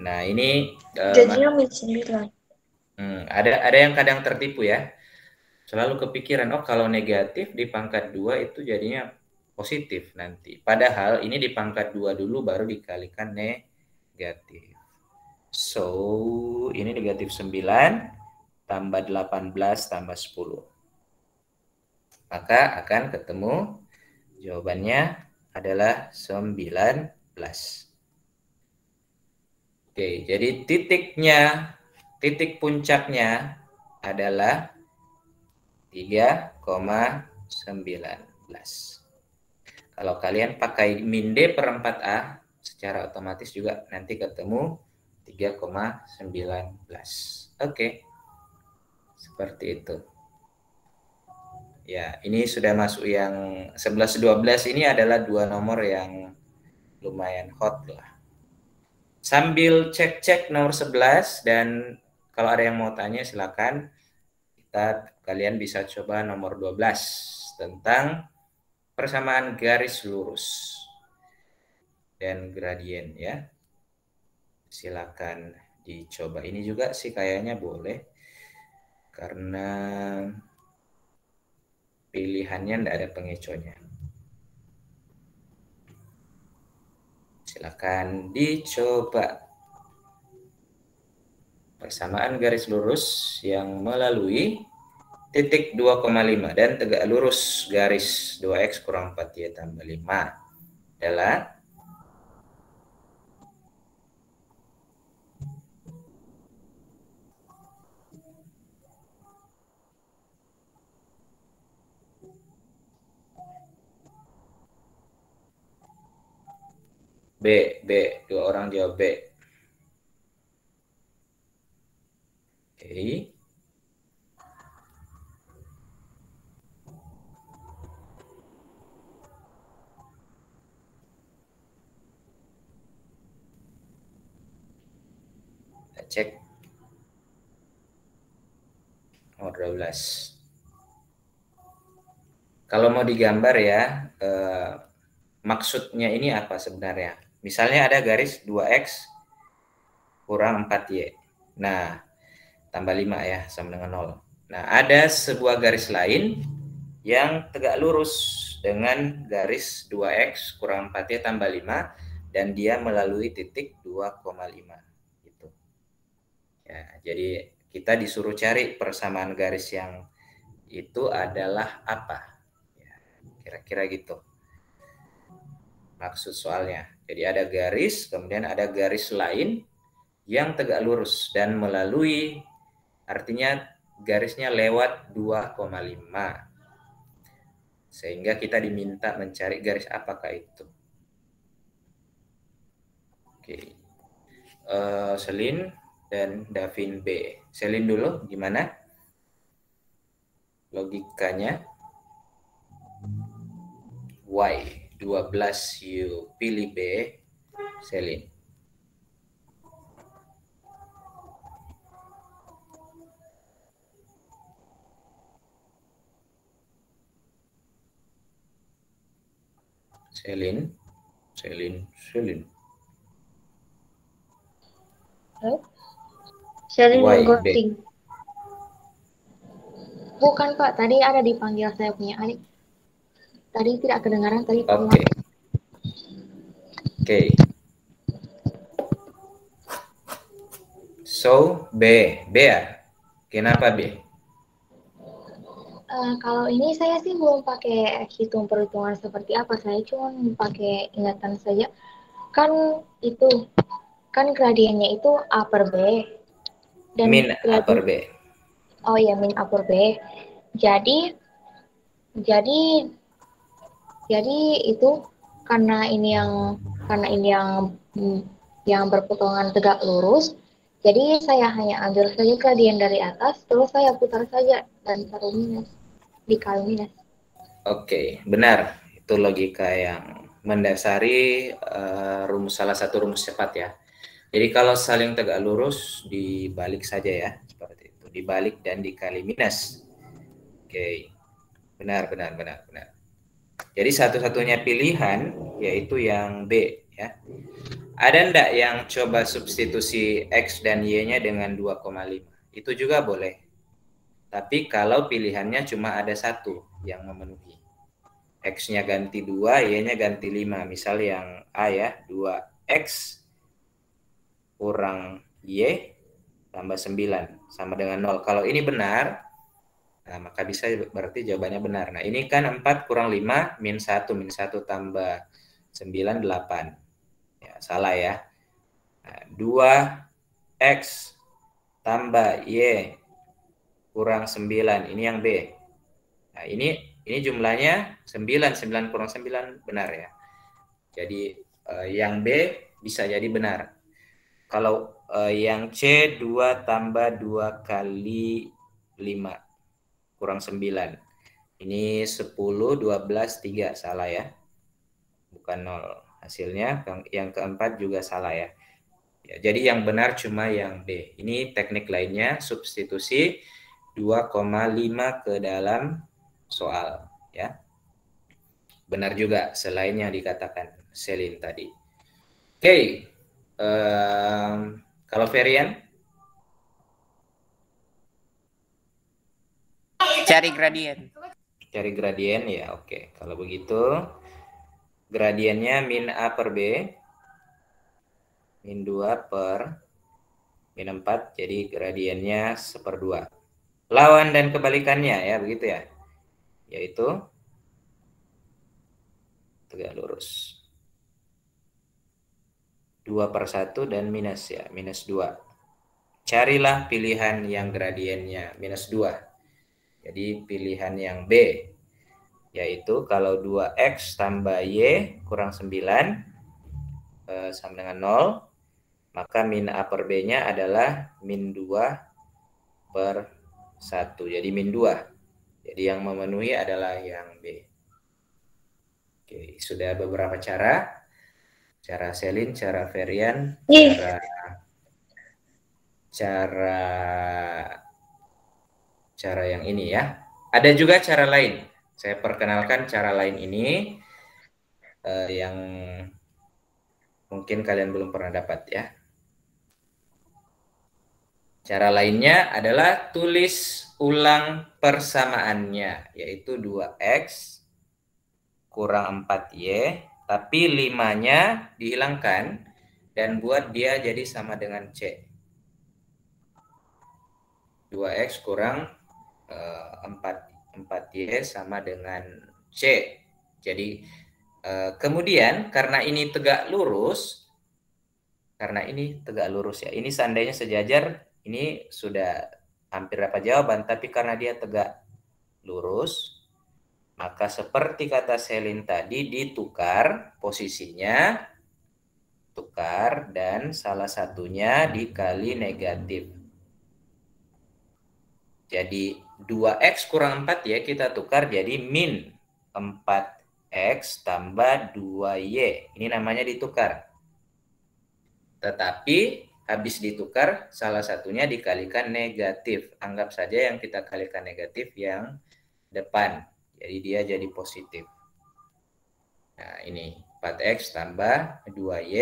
Speaker 1: Nah ini
Speaker 4: jadinya min 9.
Speaker 1: Ada yang kadang tertipu ya. Selalu kepikiran, oh kalau negatif di pangkat 2 itu jadinya positif nanti. Padahal ini di pangkat 2 dulu baru dikalikan negatif. So, ini negatif 9 tambah 18 tambah 10. Maka akan ketemu jawabannya adalah 19. Oke, jadi titik puncaknya adalah 3,19. Kalau kalian pakai min D per 4A, secara otomatis juga nanti ketemu 3,19. Oke. Seperti itu. Ya, ini sudah masuk yang 11-12 ini adalah 2 nomor yang lumayan hot lah. Sambil cek-cek nomor 11 dan kalau ada yang mau tanya silakan. Kalian bisa coba nomor 12 tentang persamaan garis lurus dan gradien ya. Silakan dicoba. Ini juga sih kayaknya boleh karena pilihannya tidak ada pengecohnya. Silakan dicoba. Persamaan garis lurus yang melalui titik 2,5 dan tegak lurus garis 2x kurang 4y tambah 5 adalah B. 2 orang jawab B. Oke. Kita cek nomor 12. Kalau mau digambar ya, maksudnya ini apa sebenarnya? Misalnya ada garis 2x kurang 4y. Nah, tambah 5 ya, sama dengan 0. Nah, ada sebuah garis lain yang tegak lurus dengan garis 2x kurang 4y tambah 5 dan dia melalui titik 2,5 gitu. Ya, jadi kita disuruh cari persamaan garis yang itu adalah apa? Ya, kira-kira gitu. maksud soalnya. Jadi ada garis, kemudian ada garis lain yang tegak lurus dan melalui, artinya garisnya lewat 2,5. Sehingga kita diminta mencari garis apakah itu. Oke. Selin dan Davin B. Selin dulu, gimana logikanya? Y 12 you pilih B, Selin. Selin.
Speaker 3: Shelly
Speaker 1: Why,
Speaker 3: ghosting. Bukan Pak, tadi ada dipanggil saya punya adik. Tadi tidak kedengaran tadi.
Speaker 1: Oke. So B ya. Kenapa B?
Speaker 3: Kalau ini saya sih belum pakai hitung perhitungan seperti apa. Saya cuma pakai ingatan saja. Kan itu, kan gradiennya itu A per B. Dan
Speaker 1: Min A per B.
Speaker 3: Oh iya, min A per B. Jadi itu karena ini yang berpotongan tegak lurus. Jadi saya hanya ambil saja gradien dari atas, terus saya putar saja dan taruh minus, dikali minus.
Speaker 1: Oke, benar. Itu logika yang mendasari salah satu rumus cepat ya. Jadi kalau saling tegak lurus dibalik saja ya, seperti itu. Dibalik dan dikali minus. Oke, benar. Jadi satu-satunya pilihan yaitu yang B ya. Ada enggak yang coba substitusi X dan Y-nya dengan 2,5? Itu juga boleh. Tapi kalau pilihannya cuma ada satu yang memenuhi. X-nya ganti 2, Y-nya ganti 5. Misal yang A ya, 2X kurang Y tambah 9 sama dengan 0. Kalau ini benar, nah, maka bisa berarti jawabannya benar. Nah, ini kan 4 kurang 5, min 1 tambah 9, 8. Ya, salah ya. Nah, 2X tambah Y kurang 9, ini yang B. Nah, ini jumlahnya 9 kurang 9 benar ya. Jadi yang B bisa jadi benar. Kalau yang C 2 tambah 2 kali 5 kurang 9. Ini 10, 12, 3 salah ya. Bukan 0. Hasilnya yang keempat juga salah ya. Jadi yang benar cuma yang B. Ini teknik lainnya, substitusi 2,5 ke dalam soal ya. Benar juga selain yang dikatakan Selin tadi. Oke. Kalau Ferian?
Speaker 6: Cari gradien.
Speaker 1: Cari gradien ya, oke. Kalau begitu gradiennya min A per B, min 2 per min 4, jadi gradiennya 1/2. Lawan dan kebalikannya ya, begitu ya. Yaitu tegak lurus. 2/1 dan minus ya, minus 2. Carilah pilihan yang gradiennya minus 2. Jadi pilihan yang B, yaitu kalau 2X tambah Y kurang 9 sama dengan 0, maka min A per B-nya adalah min 2/1. Jadi min 2. Jadi yang memenuhi adalah yang B. Oke, sudah beberapa cara. Cara Selin, cara Ferian, cara yang ini ya. Ada juga cara lain. Saya perkenalkan cara lain ini yang mungkin kalian belum pernah dapat ya. Cara lainnya adalah tulis ulang persamaannya, yaitu 2X kurang 4Y, tapi 5-nya dihilangkan dan buat dia jadi sama dengan C. 2X kurang 4Y sama dengan C. Jadi Kemudian karena ini tegak lurus ya. Ini seandainya sejajar, ini sudah hampir dapat jawaban, tapi karena dia tegak lurus, maka seperti kata Selin tadi, ditukar posisinya, tukar, dan salah satunya dikali negatif. Jadi 2x kurang 4 ya, kita tukar jadi min 4x tambah 2y. Ini namanya ditukar. Tetapi habis ditukar, salah satunya dikalikan negatif. Anggap saja yang kita kalikan negatif yang depan. Jadi dia jadi positif. Nah, ini 4x tambah 2y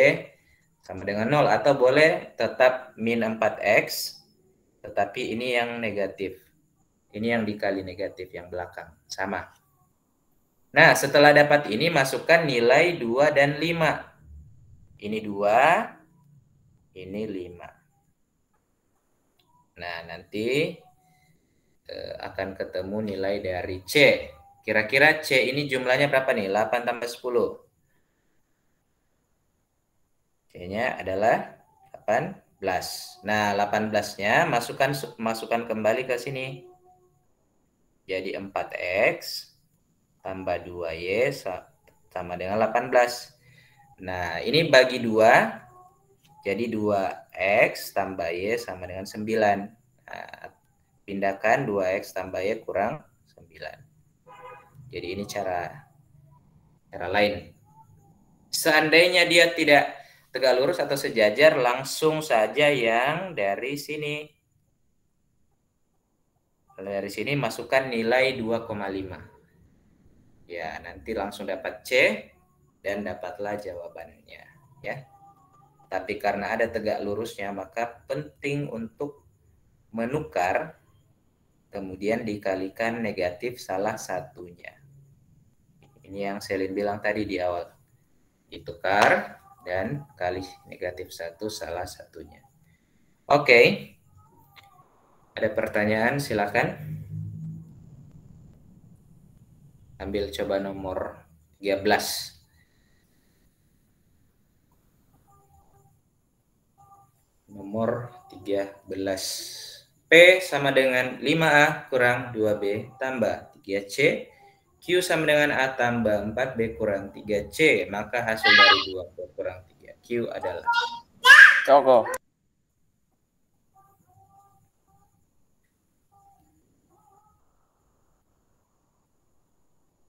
Speaker 1: sama dengan 0. Atau boleh tetap min 4x, tetapi ini yang negatif. Ini yang dikali negatif yang belakang. Sama. Nah, setelah dapat ini, masukkan nilai 2 dan 5. Ini 2. Ini 5. Nah, nanti akan ketemu nilai dari C. Kira-kira C ini jumlahnya berapa nih? 8 tambah 10. C-nya adalah 18. Nah, 18-nya masukkan kembali ke sini. Jadi 4x tambah 2y sama dengan 18. Nah, ini bagi 2. Jadi 2x tambah y sama dengan 9. Nah, pindahkan 2x tambah y kurang 9. Jadi ini cara lain. Seandainya dia tidak tegak lurus atau sejajar, langsung saja yang dari sini. Dari sini masukkan nilai 2,5. Ya, nanti langsung dapat C dan dapatlah jawabannya. Ya. Tapi karena ada tegak lurusnya, maka penting untuk menukar, kemudian dikalikan negatif salah satunya. Ini yang Selin bilang tadi di awal. Ditukar dan kali negatif 1 salah satunya. Oke. Ada pertanyaan? Silakan. Ambil coba nomor 13. Nomor 13. P sama dengan 5A kurang 2B tambah 3C. Q sama dengan A tambah 4B kurang 3C. Maka hasil dari 2B kurang 3Q adalah
Speaker 6: Coko.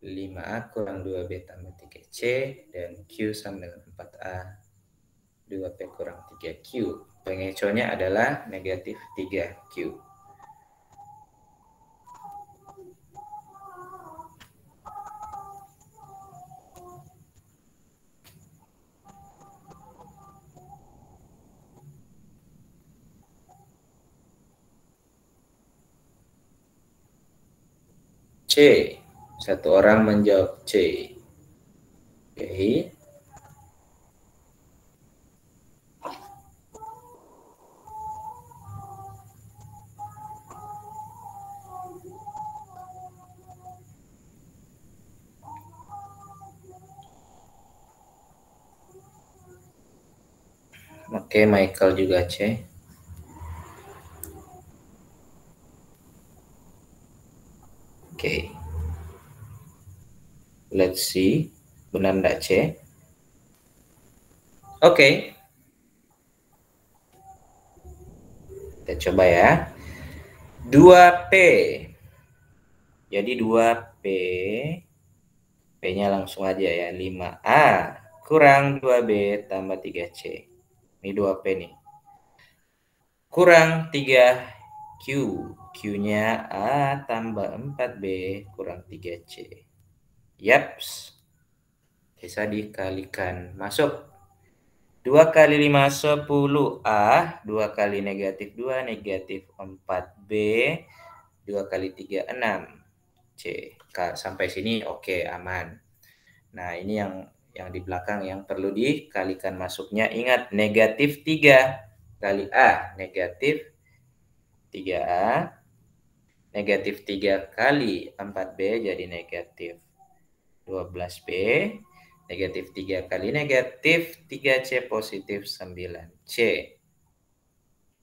Speaker 1: 5A kurang 2B tambah 3C. Dan Q sama dengan 4A 2P kurang 3Q. Pengecohnya adalah negatif 3Q. C. Satu orang menjawab C. Oke. Oke, Michael juga C. Oke. Let's see. Benar enggak C? Oke. Kita coba ya. 2P. Jadi 2P. P-nya langsung aja ya. 5A kurang 2B tambah 3C. Ini 2P nih. Kurang 3Q. Q-nya A tambah 4B kurang 3C. Yaps. Bisa dikalikan. Masuk. 2 kali 5, 10A. 2 kali negatif 2, negatif 4B. 2 kali 3, 6C. Sampai sini oke, aman. Nah, ini yang di belakang yang perlu dikalikan masuknya. Ingat, negatif 3 kali A. Negatif 3A. Negatif 3 kali 4B jadi negatif 12B. Negatif 3 kali negatif 3C positif 9C.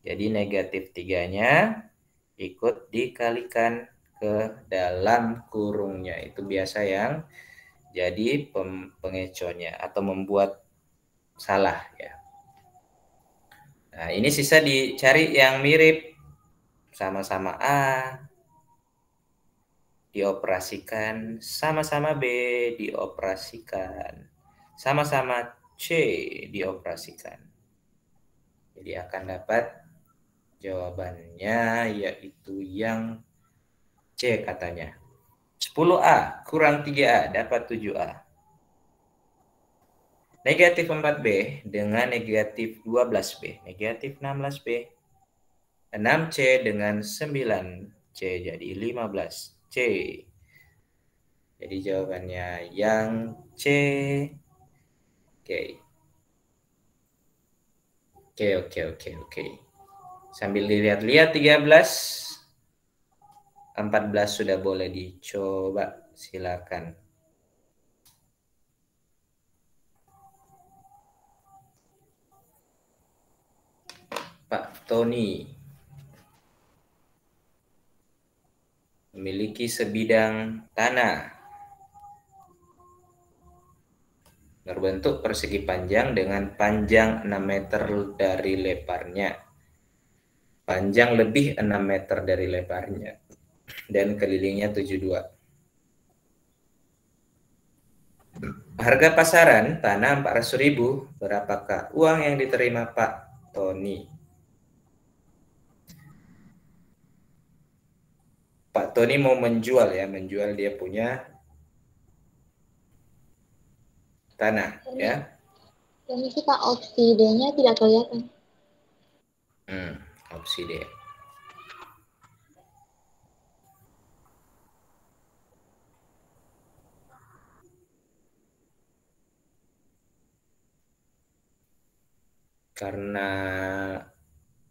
Speaker 1: Jadi negatif 3-nya ikut dikalikan ke dalam kurungnya. Itu biasa yang jadi pengecohnya atau membuat salah ya. Nah, ini sisa dicari yang mirip. Sama-sama A dioperasikan, sama-sama B dioperasikan, sama-sama C dioperasikan. Jadi akan dapat jawabannya yaitu yang C katanya. 10A kurang 3A dapat 7A. Negatif 4B dengan negatif 12B. Negatif 16B. 6C dengan 9C jadi 15C. Jadi jawabannya yang C. Oke. Sambil dilihat-lihat 13. 14 sudah boleh dicoba. Silakan. Pak Tony memiliki sebidang tanah berbentuk persegi panjang dengan panjang 6 meter dari lebarnya. Panjang lebih 6 meter dari lebarnya. Dan kelilingnya 72. Harga pasaran tanah 400.000. Berapakah uang yang diterima Pak Tony? Pak Tony mau menjual ya, menjual dia punya tanah ya.
Speaker 3: Dan itu Pak, opsi D-nya tidak kelihatan.
Speaker 1: Opsi D. Karena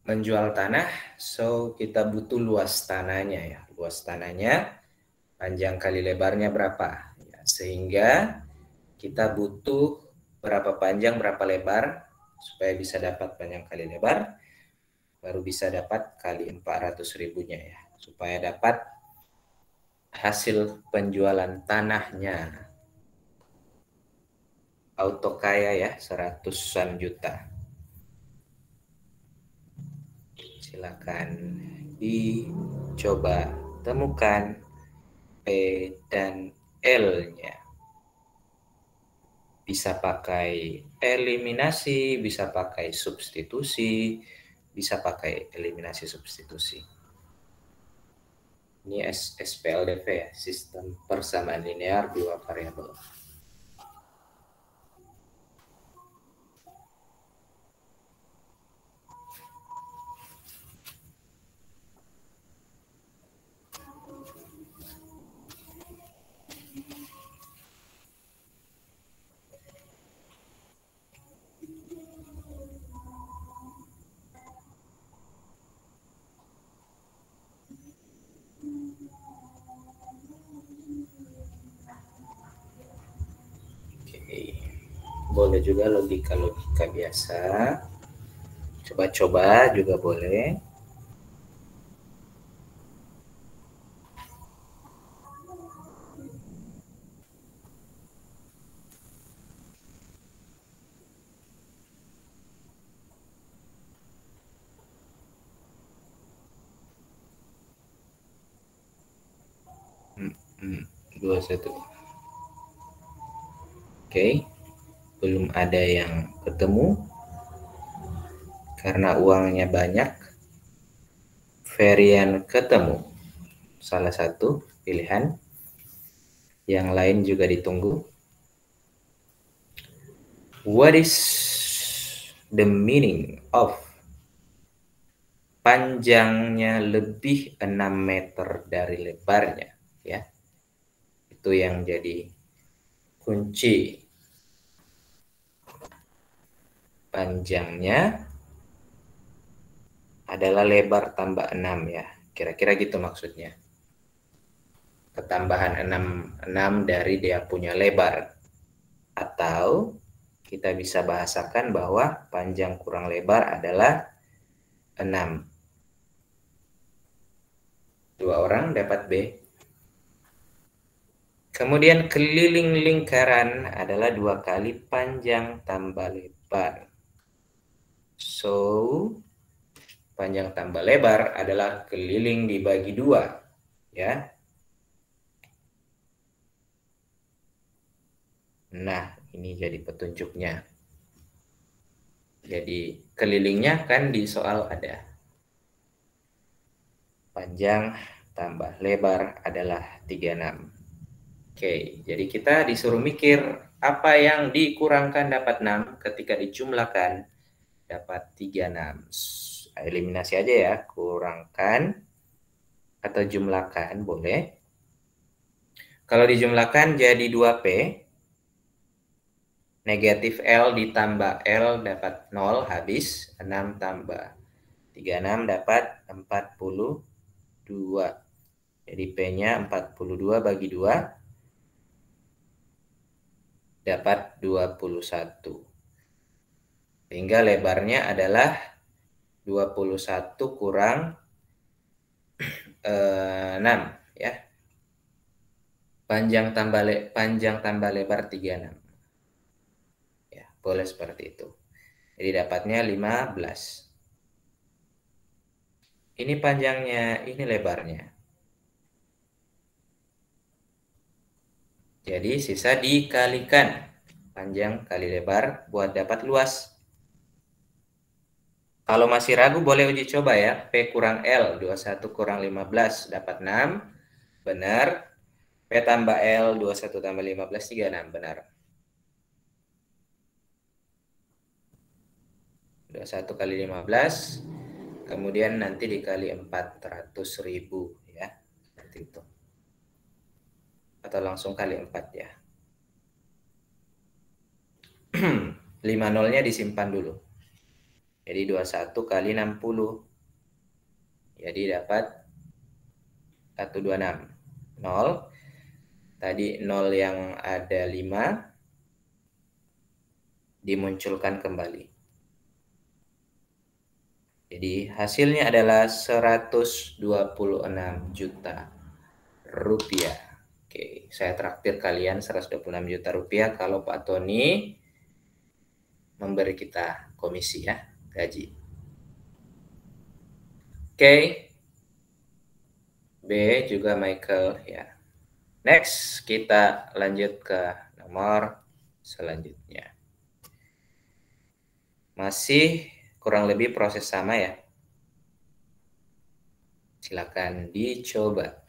Speaker 1: menjual tanah, so kita butuh luas tanahnya ya. Luas tanahnya panjang kali lebarnya berapa? Ya, sehingga kita butuh berapa panjang, berapa lebar supaya bisa dapat panjang kali lebar, baru bisa dapat kali 400.000-nya ya, supaya dapat hasil penjualan tanahnya. Auto kaya ya, 100-an juta. Silakan dicoba temukan P dan L-nya. Bisa pakai eliminasi, bisa pakai substitusi, bisa pakai eliminasi substitusi. Ini SPLDV ya, sistem persamaan linear dua variabel. Boleh juga logika biasa. Coba-coba juga boleh. Dua satu. Oke. Belum ada yang ketemu karena uangnya banyak. Varian ketemu, salah satu pilihan. Yang lain juga ditunggu. What is the meaning of panjangnya lebih 6 meter dari lebarnya ya? Itu yang jadi kunci. Panjangnya adalah lebar tambah 6 ya. Kira-kira gitu maksudnya. Ketambahan 6 dari dia punya lebar. Atau kita bisa bahasakan bahwa panjang kurang lebar adalah 6. 2 orang dapat B. Kemudian keliling lingkaran adalah 2 kali panjang tambah lebar. So, panjang tambah lebar adalah keliling dibagi 2. Ya. Nah, ini jadi petunjuknya. Jadi, kelilingnya kan di soal ada. Panjang tambah lebar adalah 36. Oke, jadi kita disuruh mikir apa yang dikurangkan dapat 6 ketika dijumlahkan dapat 36. Eliminasi aja ya, kurangkan atau jumlahkan boleh. Kalau dijumlahkan jadi 2P, negatif L ditambah L dapat 0, habis 6 tambah 36 dapat 42. Jadi P-nya 42 bagi 2 dapat 21. Sehingga lebarnya adalah 21 kurang 6 ya. Panjang tambah lebar 36. Ya, boleh seperti itu. Jadi dapatnya 15. Ini panjangnya, ini lebarnya. Jadi sisa dikalikan. Panjang kali lebar buat dapat luas. Kalau masih ragu boleh uji coba ya. P kurang L, 21 kurang 15 dapat 6. Benar. P tambah L, 21 tambah 15, 36. Benar. 21 kali 15. Kemudian nanti dikali 400.000 ya. Seperti itu. Atau langsung kali 4 ya. 5 nolnya disimpan dulu. Jadi 21 kali 60. Jadi dapat 126. 0. Tadi 0 yang ada 5 dimunculkan kembali. Jadi hasilnya adalah 126 juta rupiah. Oke, saya traktir kalian 126 juta rupiah kalau Pak Tony memberi kita komisi ya, gaji. Oke. B juga Michael ya. Next, kita lanjut ke nomor selanjutnya. Masih kurang lebih proses sama ya. Silakan dicoba.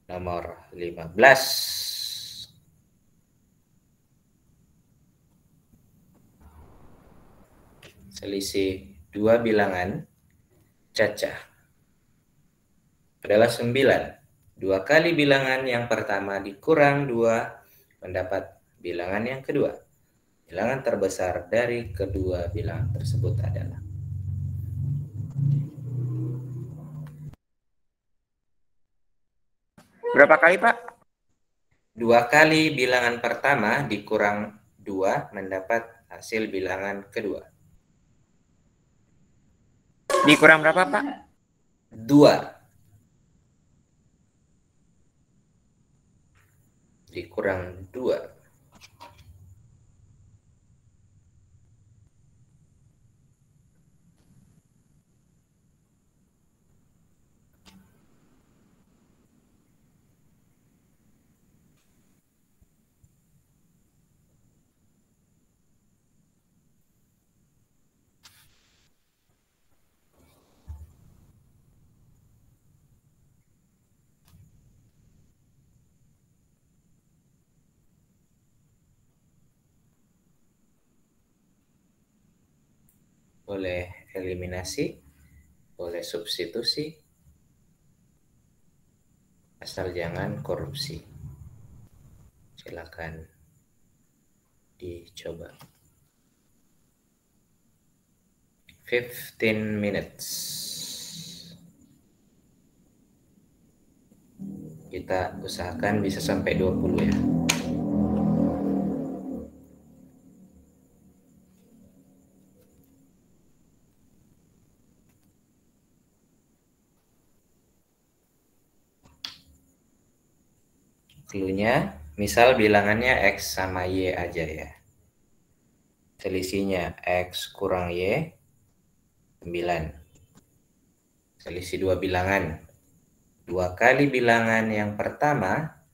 Speaker 1: Nomor 15. Selisih 2 bilangan cacah adalah 9. 2 kali bilangan yang pertama dikurang 2 mendapat bilangan yang kedua. Bilangan terbesar dari kedua bilangan tersebut adalah.
Speaker 6: Berapa kali, Pak?
Speaker 1: 2 kali bilangan pertama dikurang 2 mendapat hasil bilangan kedua.
Speaker 6: Dikurang berapa, Pak?
Speaker 1: 2. Dikurang 2. Boleh eliminasi, boleh substitusi, asal jangan korupsi. Silakan dicoba. 15 minutes. Kita usahakan bisa sampai 20 ya. Cluenya, misal bilangannya X sama Y aja ya. Selisihnya X kurang Y, 9. Selisih dua bilangan. 2 kali bilangan yang pertama,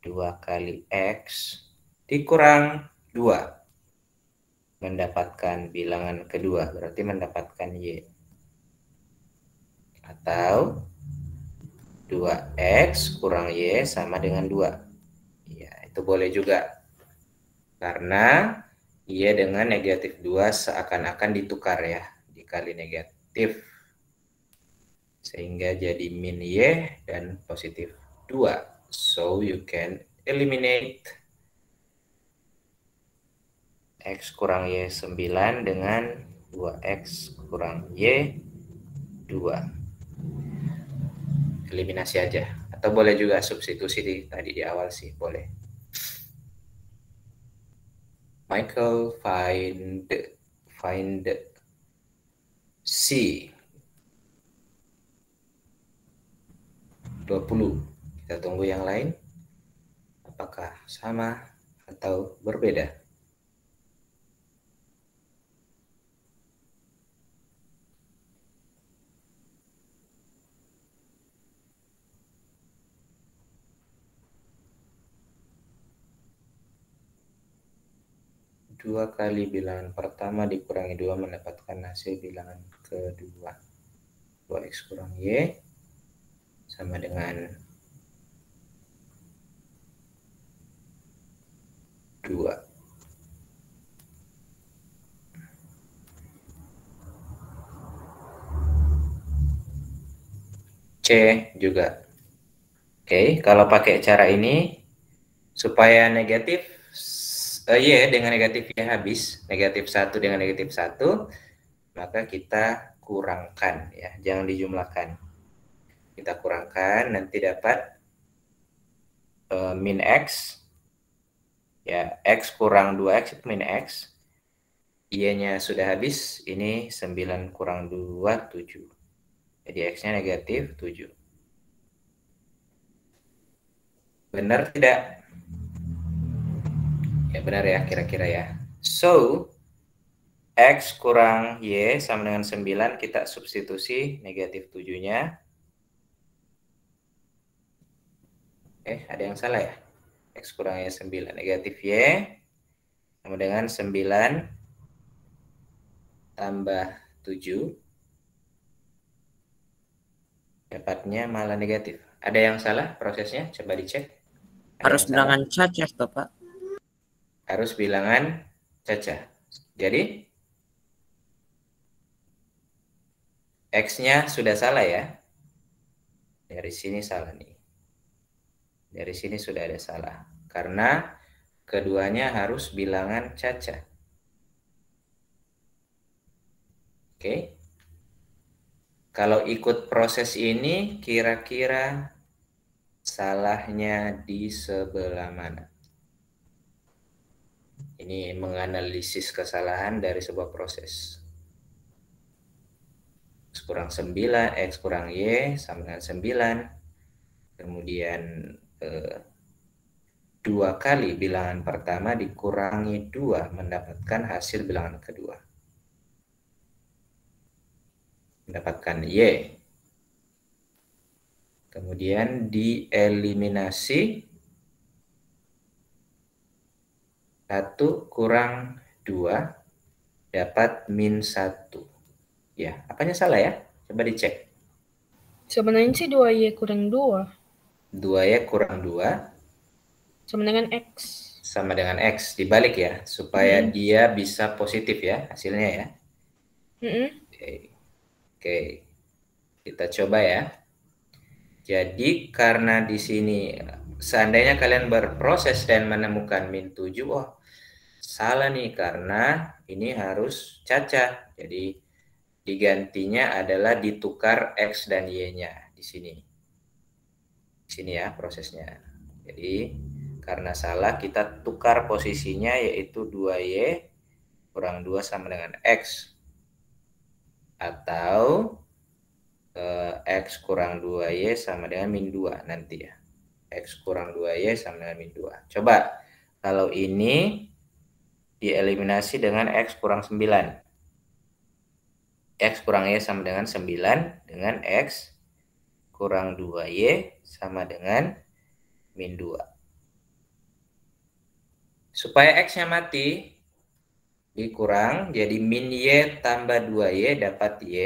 Speaker 1: 2 kali X dikurang 2. Mendapatkan bilangan kedua, berarti mendapatkan Y. Atau 2X kurang Y sama dengan 2. Ya, itu boleh juga. Karena Y dengan negatif 2 seakan-akan ditukar ya, dikali negatif. Sehingga jadi min Y dan positif 2. So, you can eliminate X kurang Y 9 dengan 2X kurang Y 2. Eliminasi aja. Atau boleh juga substitusi tadi di awal sih, boleh. Michael, find C. 20. Kita tunggu yang lain. Apakah sama atau berbeda? Dua kali bilangan pertama dikurangi 2 mendapatkan hasil bilangan kedua. 2X kurang Y sama dengan 2. C juga. Oke, kalau pakai cara ini supaya negatif Y dengan negatif Y habis, negatif 1 dengan negatif 1, maka kita kurangkan ya, jangan dijumlahkan. Kita kurangkan, nanti dapat min X. Ya, X kurang 2X itu min X. Y-nya sudah habis, ini 9 kurang 2, 7. Jadi X-nya negatif 7. Benar tidak? Ya benar ya, kira-kira ya. So, X kurang Y sama dengan 9, kita substitusi negatif 7-nya. Ada yang salah ya? X kurang Y 9, negatif Y sama dengan 9 tambah 7. Dapatnya malah negatif. Ada yang salah prosesnya? Coba dicek.
Speaker 6: Harus bilangan cacah toh, Pak?
Speaker 1: Harus bilangan cacah. Jadi X-nya sudah salah ya. Dari sini salah nih. Dari sini sudah ada salah. Karena keduanya harus bilangan cacah. Oke. Kalau ikut proses ini, kira-kira salahnya di sebelah mana? Ini menganalisis kesalahan dari sebuah proses. X kurang 9, X kurang Y sama dengan 9. Kemudian 2 kali bilangan pertama dikurangi 2 mendapatkan hasil bilangan kedua. Mendapatkan Y. Kemudian dieliminasi 1 kurang 2 dapat min 1. Ya, apanya salah ya? Coba dicek.
Speaker 5: Sebenarnya sih 2Y kurang 2.
Speaker 1: 2Y kurang 2
Speaker 5: sama dengan X.
Speaker 1: Sama dengan X, dibalik ya, supaya dia bisa positif ya hasilnya ya. Oke. Kita coba ya. Jadi karena di sini seandainya kalian berproses dan menemukan min 7, wah salah nih karena ini harus cacah. Jadi digantinya adalah ditukar X dan Y-nya di sini. Di sini ya prosesnya. Jadi karena salah kita tukar posisinya yaitu 2Y kurang 2 sama dengan X. Atau X kurang 2Y sama dengan min 2 nanti ya. X kurang 2Y sama dengan min 2. Coba, kalau ini dieliminasi dengan X kurang 9. X kurang Y sama dengan 9, dengan X kurang 2Y sama dengan min 2. Supaya X-nya mati, dikurang, jadi min Y tambah 2Y dapat Y.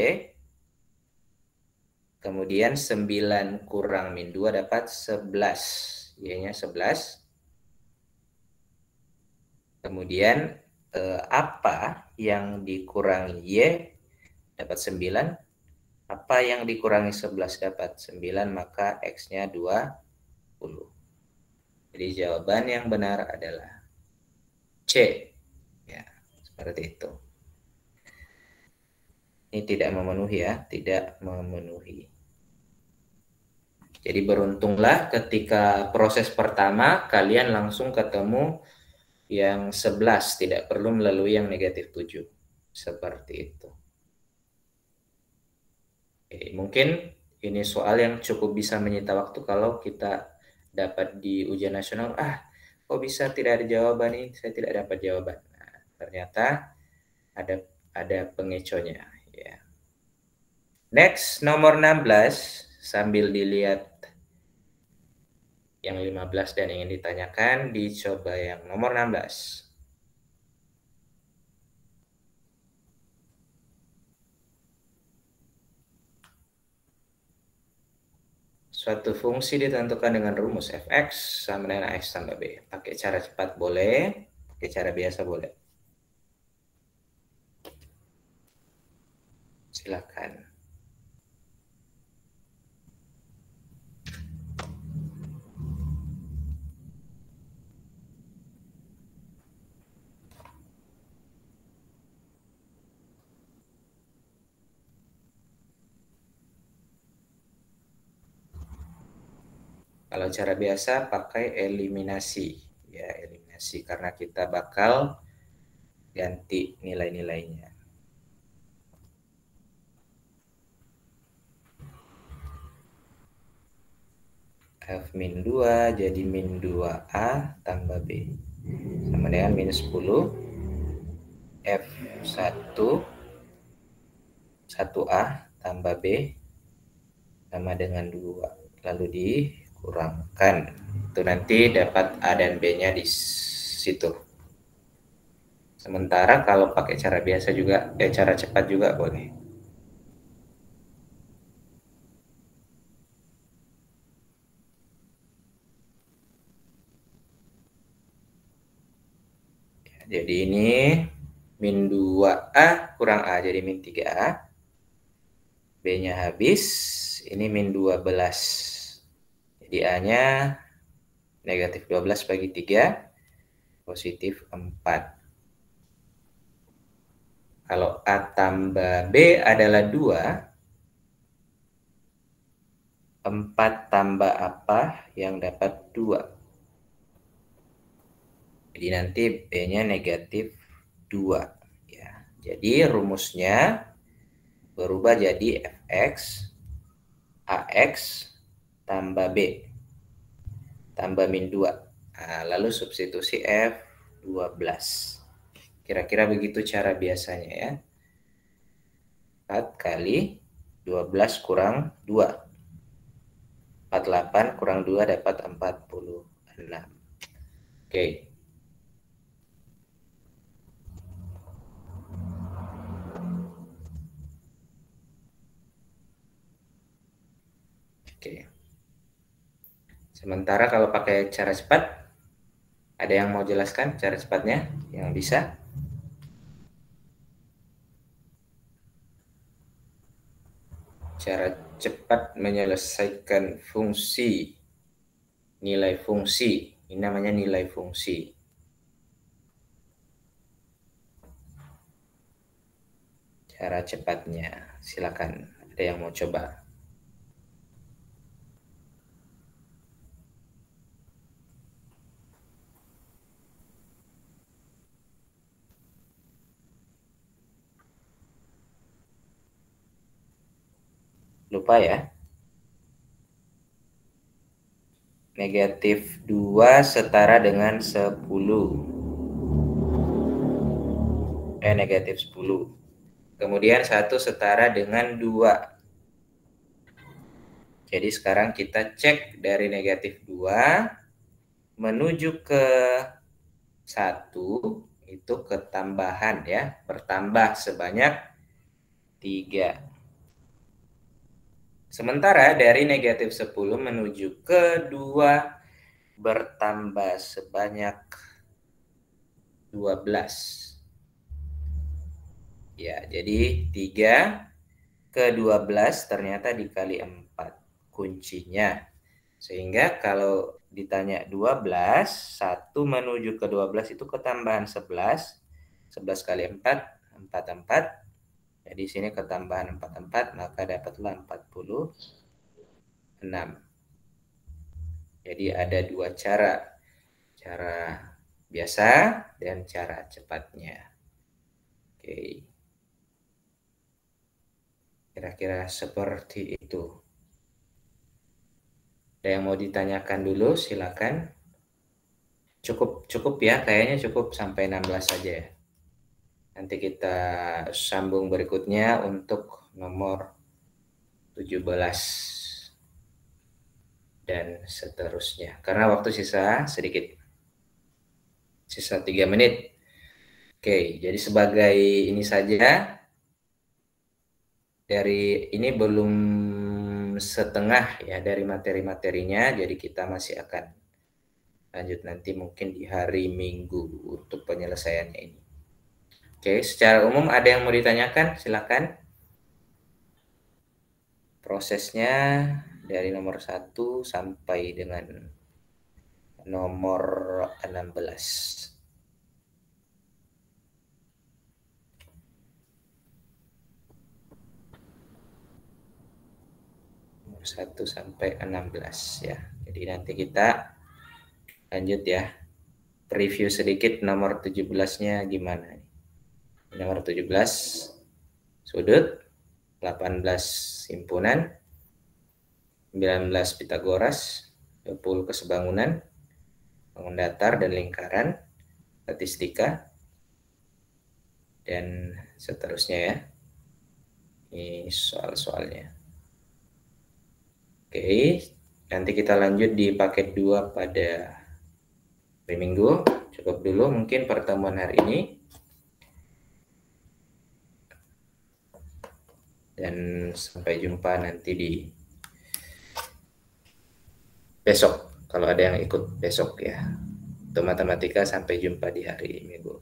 Speaker 1: Kemudian 9 kurang min 2 dapat 11. Y-nya 11. Kemudian apa yang dikurangi Y dapat 9. Apa yang dikurangi 11 dapat 9, maka X-nya 20. Jadi jawaban yang benar adalah C. Ya, seperti itu. Ini tidak memenuhi ya, tidak memenuhi. Jadi beruntunglah ketika proses pertama kalian langsung ketemu yang 11, tidak perlu melalui yang negatif 7. Seperti itu. Oke, mungkin ini soal yang cukup bisa menyita waktu kalau kita dapat di ujian nasional. Kok bisa tidak ada jawaban ini? Saya tidak dapat jawaban. Nah, ternyata ada pengecohnya. Ya. Next, nomor 16. Sambil dilihat yang 15 dan ingin ditanyakan, dicoba yang nomor 16. Suatu fungsi ditentukan dengan rumus fx sama dengan x tambah b. Pakai cara cepat boleh, pakai cara biasa boleh. Silakan. Kalau cara biasa pakai eliminasi. Ya, eliminasi karena kita bakal ganti nilai-nilainya. F min 2 jadi min 2A tambah B. Sama dengan min 10. F1 1A tambah B sama dengan 2. Lalu dikurangkan. Itu nanti dapat A dan B-nya di situ. Sementara kalau pakai cara biasa juga, cara cepat juga boleh. Jadi ini min 2A kurang A, jadi min 3A. B-nya habis, ini min 12. Jadi A-nya negatif 12 bagi 3, positif 4. Kalau A tambah B adalah 2, 4 tambah apa yang dapat 2. Jadi nanti B-nya negatif 2. Ya. Jadi rumusnya berubah jadi Fx AX tambah B tambah min 2. Nah, lalu substitusi F12. Kira-kira begitu cara biasanya ya. 4 kali 12 kurang 2. 48 kurang 2 dapat 46. Oke. Oke. Sementara kalau pakai cara cepat, ada yang mau jelaskan cara cepatnya yang bisa? Cara cepat menyelesaikan fungsi, nilai fungsi. Ini namanya nilai fungsi. Cara cepatnya, silakan. Ada yang mau coba? Lupa ya. negatif 2 setara dengan 10. Negatif 10. Kemudian 1 setara dengan 2. Jadi sekarang kita cek dari negatif 2 menuju ke 1 itu ketambahan ya, bertambah sebanyak 3. Sementara dari negatif 10 menuju ke 2 bertambah sebanyak 12. Ya, jadi 3 ke 12 ternyata dikali 4 kuncinya. Sehingga kalau ditanya 12, 1 menuju ke 12 itu ketambahan 11. 11 kali 4, 44. Jadi sini ketambahan 44, maka dapatlah 46. Jadi ada 2 cara. Cara biasa dan cara cepatnya. Oke. Kira-kira seperti itu. Ada yang mau ditanyakan dulu, silakan. Cukup ya, kayaknya cukup sampai 16 saja ya. Nanti kita sambung berikutnya untuk nomor 17 dan seterusnya. Karena waktu sisa sedikit. Sisa 3 menit. Oke, jadi sebagai ini saja. Dari ini belum setengah ya dari materi-materinya, jadi kita masih akan lanjut nanti mungkin di hari Minggu untuk penyelesaiannya ini. Oke, secara umum ada yang mau ditanyakan? Silakan. Prosesnya dari nomor 1 sampai dengan nomor 16. Nomor 1 sampai 16 ya. Jadi nanti kita lanjut ya. Preview sedikit nomor 17-nya gimana. Nomor 17 sudut, 18 himpunan, 19 Pitagoras, 20 kesebangunan, bangun datar dan lingkaran, statistika, dan seterusnya ya. Ini soal-soalnya. Oke, nanti kita lanjut di paket 2 pada hari Minggu. Cukup dulu mungkin pertemuan hari ini. Dan sampai jumpa nanti di besok. Kalau ada yang ikut besok ya. Untuk matematika sampai jumpa di hari Minggu.